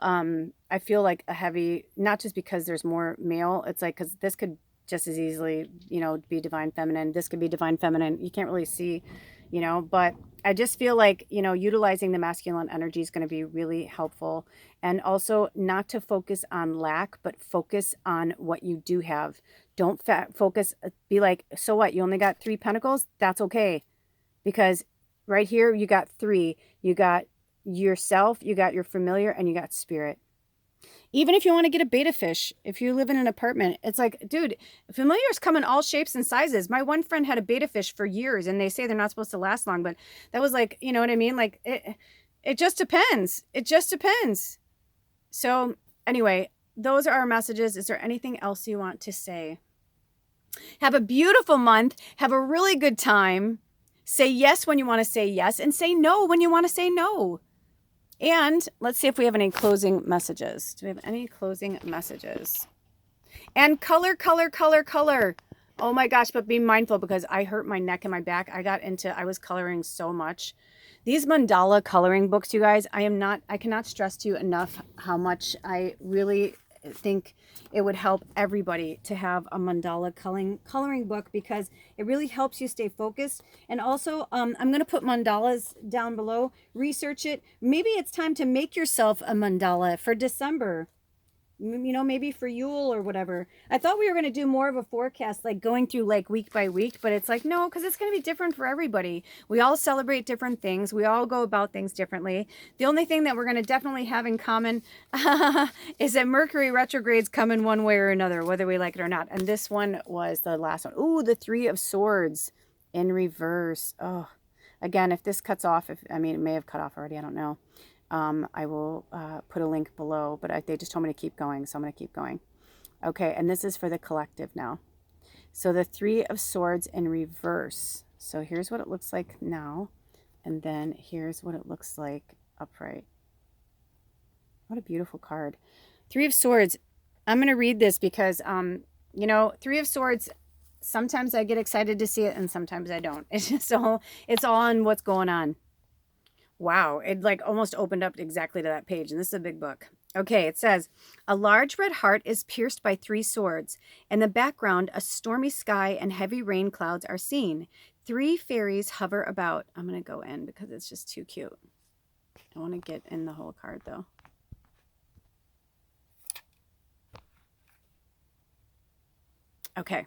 I feel like a heavy, not just because there's more male, it's like, because this could just as easily, you know, be divine feminine. This could be divine feminine. You can't really see, you know, but I just feel like, you know, utilizing the masculine energy is going to be really helpful. And also not to focus on lack, but focus on what you do have. Don't focus, be like, so what? You only got 3 pentacles? That's okay. Because right here, you got 3. You got yourself, you got your familiar, and you got spirit. Even if you want to get a beta fish, if you live in an apartment, it's like, dude, familiars come in all shapes and sizes. My one friend had a beta fish for years, and they say they're not supposed to last long, but that was like, you know what I mean? Like, it just depends. It just depends. So anyway, those are our messages. Is there anything else you want to say? Have a beautiful month. Have a really good time. Say yes when you want to say yes, and say no when you want to say no. And let's see if we have any closing messages. Do we have any closing messages? And color, color, color, color. Oh my gosh, but be mindful, because I hurt my neck and my back. I was coloring so much. These mandala coloring books, you guys, I cannot stress to you enough how much I really think it would help everybody to have a mandala coloring book, because it really helps you stay focused. And also, I'm going to put mandalas down below. Research it. Maybe it's time to make yourself a mandala for December. You know, maybe for Yule or whatever. I thought we were going to do more of a forecast, like going through like week by week, but it's like, no, because it's going to be different for everybody. We all celebrate different things. We all go about things differently. The only thing that we're going to definitely have in common is that Mercury retrogrades come in one way or another, whether we like it or not. And this one was the last one. Ooh, the 3 of Swords in reverse. Oh, again, if this cuts off, it may have cut off already. I don't know. I will put a link below, but they just told me to keep going, so I'm going to keep going. Okay, and this is for the collective now. So the 3 of Swords in reverse. So here's what it looks like now, and then here's what it looks like upright. What a beautiful card. 3 of Swords. I'm going to read this because, you know, 3 of Swords, sometimes I get excited to see it and sometimes I don't. It's just it's all on what's going on. Wow, it like almost opened up exactly to that page, and this is a big book. Okay, it says, a large red heart is pierced by 3 swords. In the background, a stormy sky and heavy rain clouds are seen. 3 fairies hover about. I'm going to go in because it's just too cute. I want to get in the whole card, though. Okay.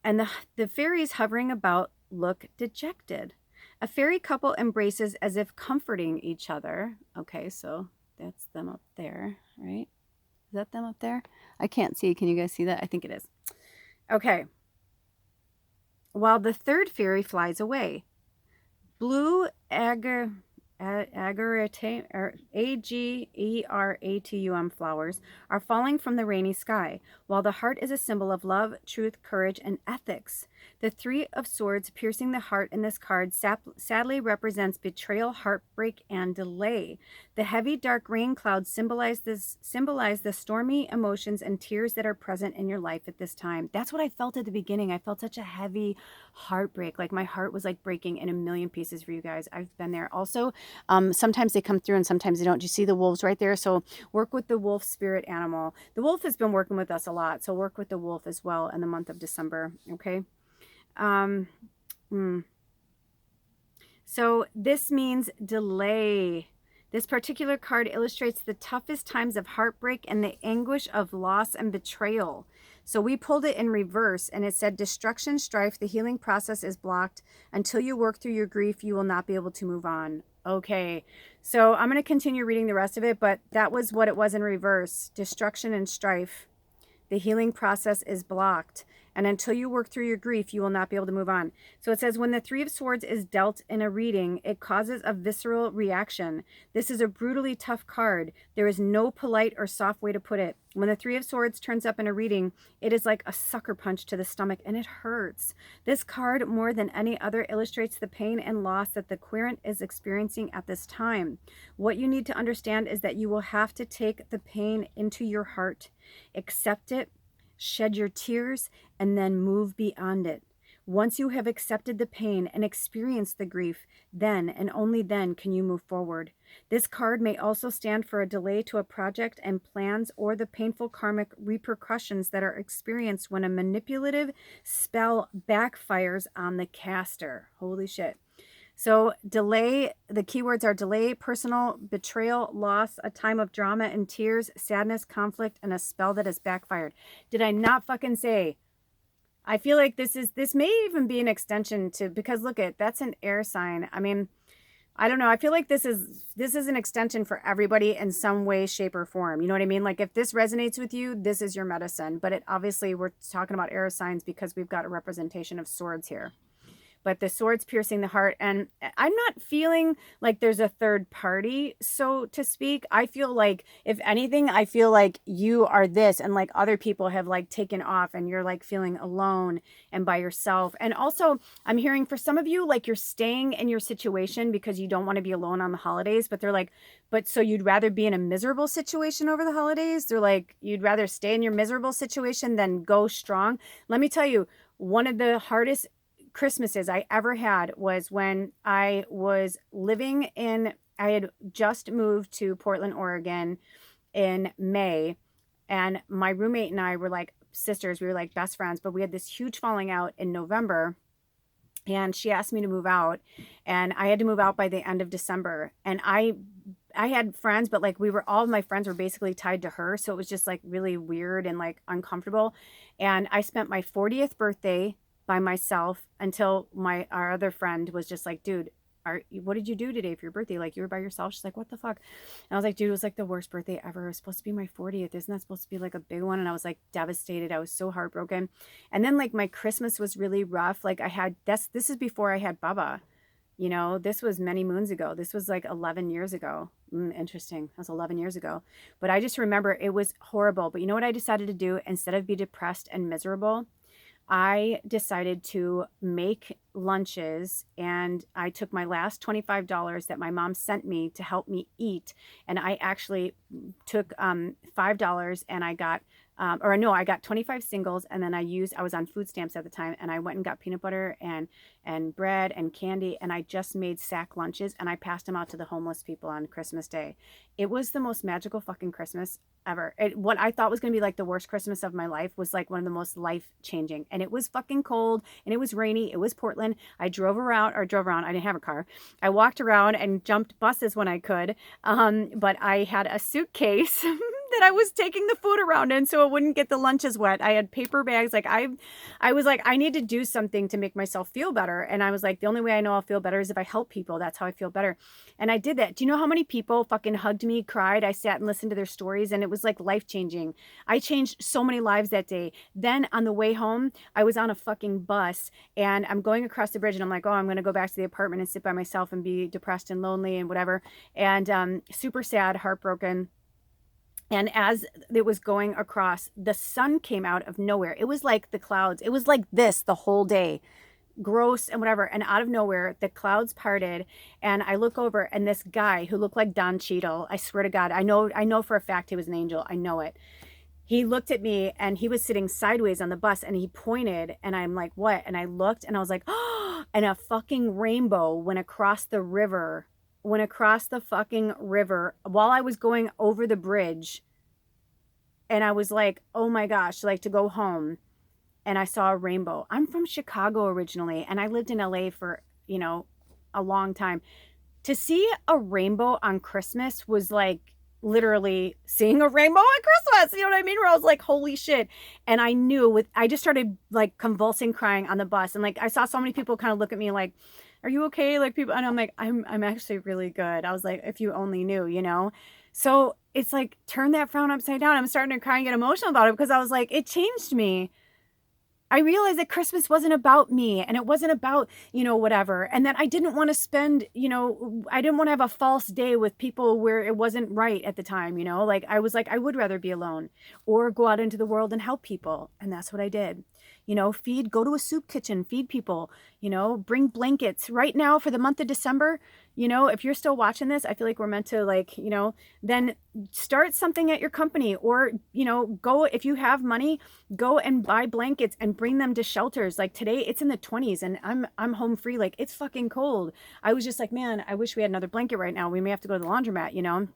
And the fairies hovering about look dejected. A fairy couple embraces as if comforting each other. Okay, so that's them up there, right? Is that them up there? I can't see. Can you guys see that? I think it is. Okay. While the 3rd fairy flies away. Blue ageratum flowers are falling from the rainy sky, while the heart is a symbol of love, truth, courage, and ethics. The 3 of Swords piercing the heart in this card sadly represents betrayal, heartbreak, and delay. The heavy dark rain clouds symbolize the stormy emotions and tears that are present in your life at this time. That's what I felt at the beginning. I felt such a heavy heartbreak. Like my heart was like breaking in a million pieces for you guys. I've been there. Also, sometimes they come through and sometimes they don't. Do you see the wolves right there? So work with the wolf spirit animal. The wolf has been working with us a lot. So work with the wolf as well in the month of December. Okay. So this means delay. This particular card illustrates the toughest times of heartbreak and the anguish of loss and betrayal. So we pulled it in reverse, and it said destruction, strife, the healing process is blocked. Until you work through your grief, you will not be able to move on. Okay, so I'm going to continue reading the rest of it, but that was what it was in reverse. Destruction and strife. The healing process is blocked. And until you work through your grief, you will not be able to move on. So it says, when the Three of Swords is dealt in a reading, it causes a visceral reaction. This is a brutally tough card. There is no polite or soft way to put it. When the Three of Swords turns up in a reading, it is like a sucker punch to the stomach, and it hurts. This card, more than any other, illustrates the pain and loss that the querent is experiencing at this time. What you need to understand is that you will have to take the pain into your heart, accept it, shed your tears, and then move beyond it. Once you have accepted the pain and experienced the grief, then and only then can you move forward. This card may also stand for a delay to a project and plans, or the painful karmic repercussions that are experienced when a manipulative spell backfires on the caster. Holy shit. So delay, the keywords are delay, personal, betrayal, loss, a time of drama and tears, sadness, conflict, and a spell that has backfired. Did I not fucking say? I feel like this may even be an extension to, because look at, that's an air sign. I mean, I don't know. I feel like this is an extension for everybody in some way, shape, or form. You know what I mean? Like if this resonates with you, this is your medicine. But it obviously, we're talking about air signs because we've got a representation of swords here. But the swords piercing the heart, and I'm not feeling like there's a third party, so to speak. I feel like, if anything, I feel like you are this, and like other people have like taken off, and you're like feeling alone and by yourself. And also, I'm hearing for some of you, like you're staying in your situation because you don't want to be alone on the holidays, but they're like, but so you'd rather be in a miserable situation over the holidays? They're like, you'd rather stay in your miserable situation than go strong. Let me tell you, one of the hardest Christmases I ever had was when I was living in, I had just moved to Portland, Oregon in May, and my roommate and I were like sisters. We were like best friends, but we had this huge falling out in November, and she asked me to move out, and I had to move out by the end of December. And I had friends, but like all of my friends were basically tied to her. So it was just like really weird and like uncomfortable. And I spent my 40th birthday by myself until our other friend was just like, dude, what did you do today for your birthday? Like, you were by yourself? She's like, what the fuck? And I was like, dude, it was like the worst birthday ever. It was supposed to be my 40th. Isn't that supposed to be like a big one? And I was like devastated. I was so heartbroken. And then like my Christmas was really rough. Like this is before I had Bubba. You know, this was many moons ago. This was like 11 years ago. Interesting. That was 11 years ago. But I just remember it was horrible. But you know what I decided to do? Instead of be depressed and miserable, I decided to make lunches, and I took my last $25 that my mom sent me to help me eat. And I actually took $5, and I got, I got 25 singles, and then I was on food stamps at the time, and I went and got peanut butter and bread and candy, and I just made sack lunches, and I passed them out to the homeless people on Christmas Day. It was the most magical fucking Christmas ever. What I thought was going to be like the worst Christmas of my life was like one of the most life-changing. And it was fucking cold, and it was rainy. It was Portland. I drove around. I didn't have a car. I walked around and jumped buses when I could. But I had a suitcase that I was taking the food around in so it wouldn't get the lunches wet. I had paper bags. Like I was like, I need to do something to make myself feel better. And I was like, the only way I know I'll feel better is if I help people. That's how I feel better. And I did that. Do you know how many people fucking hugged me, cried? I sat and listened to their stories, and it was like life-changing. I changed so many lives that day. Then on the way home, I was on a fucking bus, and I'm going across the bridge, and I'm like, oh, I'm going to go back to the apartment and sit by myself and be depressed and lonely and whatever. And super sad, heartbroken. And as it was going across, the sun came out of nowhere. It was like the clouds. It was like this the whole day. Gross and whatever. And out of nowhere, the clouds parted. And I look over, and this guy who looked like Don Cheadle, I swear to God, I know for a fact he was an angel. I know it. He looked at me, and he was sitting sideways on the bus, and he pointed, and I'm like, what? And I looked, and I was like, oh, and a fucking rainbow went across the fucking river while I was going over the bridge. And I was like, oh my gosh, like to go home. And I saw a rainbow. I'm from Chicago originally, and I lived in LA for, a long time. To see a rainbow on Christmas was like literally seeing a rainbow on Christmas. You know what I mean? Where I was like, holy shit. And I knew I just started like convulsing crying on the bus. And like, I saw so many people kind of look at me like, are you okay? Like people, and I'm like, I'm actually really good. I was like, if you only knew, you know? So it's like, turn that frown upside down. I'm starting to cry and get emotional about it because I was like, it changed me. I realized that Christmas wasn't about me and it wasn't about, you know, whatever. And that I didn't want to spend, you know, I didn't want to have a false day with people where it wasn't right at the time, you know, like I was like, I would rather be alone or go out into the world and help people. And that's what I did. You know, go to a soup kitchen, feed people, you know, bring blankets right now for the month of December. You know, if you're still watching this, I feel like we're meant to like, you know, then start something at your company or, you know, go, if you have money, go and buy blankets and bring them to shelters. Like today it's in the 20s and I'm home free. Like it's fucking cold. I was just like, man, I wish we had another blanket right now. We may have to go to the laundromat, you know,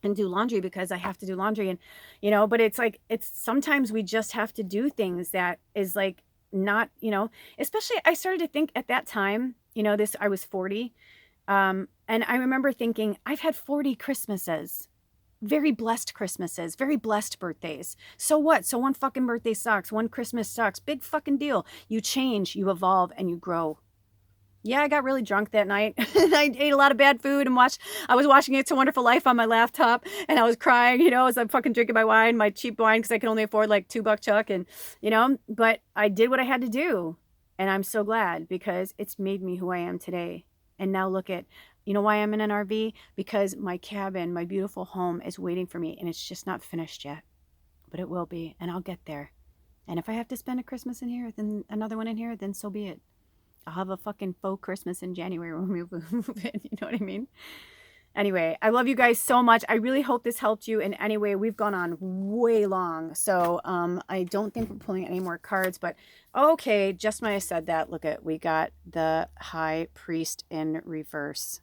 and do laundry because I have to do laundry. And, you know, but it's like, it's sometimes we just have to do things that is like not, you know, especially I started to think at that time, you know, I was 40. And I remember thinking, I've had 40 Christmases, very blessed Christmases, very blessed birthdays. So what? So one fucking birthday sucks. One Christmas sucks. Big fucking deal. You change, you evolve, and you grow. Yeah, I got really drunk that night. I ate a lot of bad food and I was watching It's a Wonderful Life on my laptop and I was crying, you know, as I'm fucking drinking my wine, my cheap wine, because I could only afford like $2 Chuck and, you know, but I did what I had to do. And I'm so glad because it's made me who I am today. And now look at, you know why I'm in an RV? Because my cabin, my beautiful home is waiting for me and it's just not finished yet, but it will be and I'll get there. And if I have to spend a Christmas in here, then another one in here, then so be it. I'll have a fucking faux Christmas in January when we move in. You know what I mean? Anyway, I love you guys so much. I really hope this helped you in any way. We've gone on way long. So I don't think we're pulling any more cards. But okay, just when I said that, look at, we got the High Priest in reverse.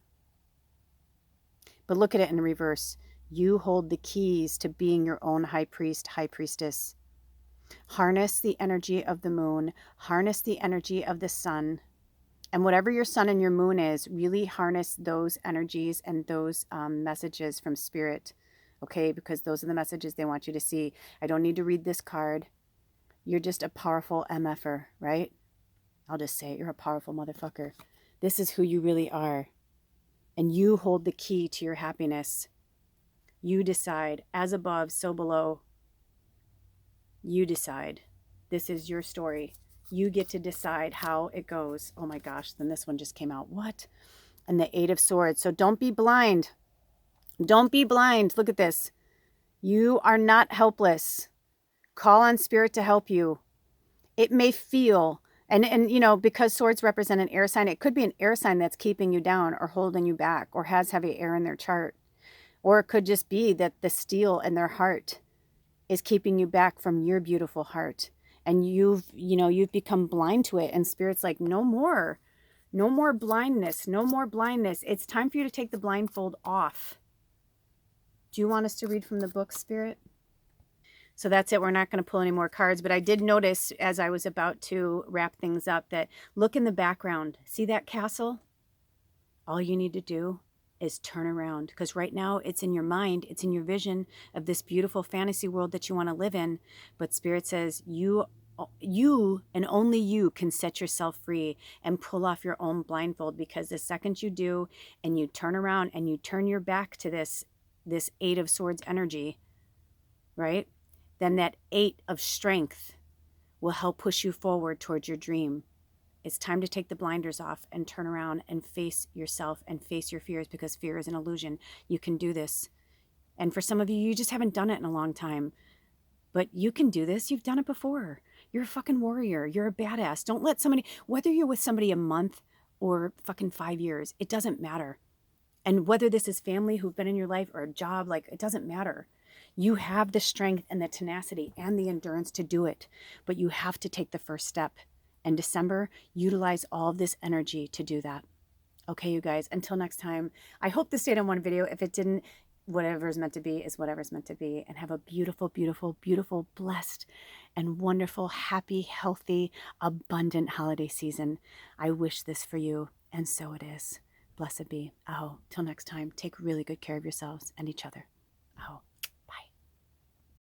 But look at it in reverse. You hold the keys to being your own high priest, high priestess. Harness the energy of the moon. Harness the energy of the sun. And whatever your sun and your moon is, really harness those energies and those messages from spirit, okay? Because those are the messages they want you to see. I don't need to read this card. You're just a powerful MFer, right? I'll just say it. You're a powerful motherfucker. This is who you really are. And you hold the key to your happiness. You decide. As above, so below. You decide. This is your story. You get to decide how it goes. Oh my gosh, then this one just came out. What? And the Eight of Swords. So don't be blind. Don't be blind. Look at this. You are not helpless. Call on spirit to help you. It may feel, and you know, because swords represent an air sign, it could be an air sign that's keeping you down or holding you back or has heavy air in their chart. Or it could just be that the steel in their heart is keeping you back from your beautiful heart. And you've become blind to it. And spirit's like, no more blindness, no more blindness. It's time for you to take the blindfold off. Do you want us to read from the book, Spirit? So that's it. We're not going to pull any more cards, but I did notice as I was about to wrap things up that look in the background. See that castle? All you need to do is turn around, because right now it's in your mind, it's in your vision of this beautiful fantasy world that you want to live in. But Spirit says you and only you can set yourself free and pull off your own blindfold, because the second you do and you turn around and you turn your back to this Eight of Swords energy, right? Then that Eight of Strength will help push you forward towards your dream. It's time to take the blinders off and turn around and face yourself and face your fears, because fear is an illusion. You can do this. And for some of you, you just haven't done it in a long time. But you can do this. You've done it before. You're a fucking warrior. You're a badass. Don't let somebody, whether you're with somebody a month or fucking 5 years, it doesn't matter. And whether this is family who've been in your life or a job, like, it doesn't matter. You have the strength and the tenacity and the endurance to do it. But you have to take the first step. And December, utilize all of this energy to do that. Okay, you guys, until next time, I hope this stayed on one video. If it didn't, whatever is meant to be is whatever is meant to be. And have a beautiful, beautiful, beautiful, blessed and wonderful, happy, healthy, abundant holiday season. I wish this for you. And so it is. Blessed be. Aho. Till next time, take really good care of yourselves and each other. Aho.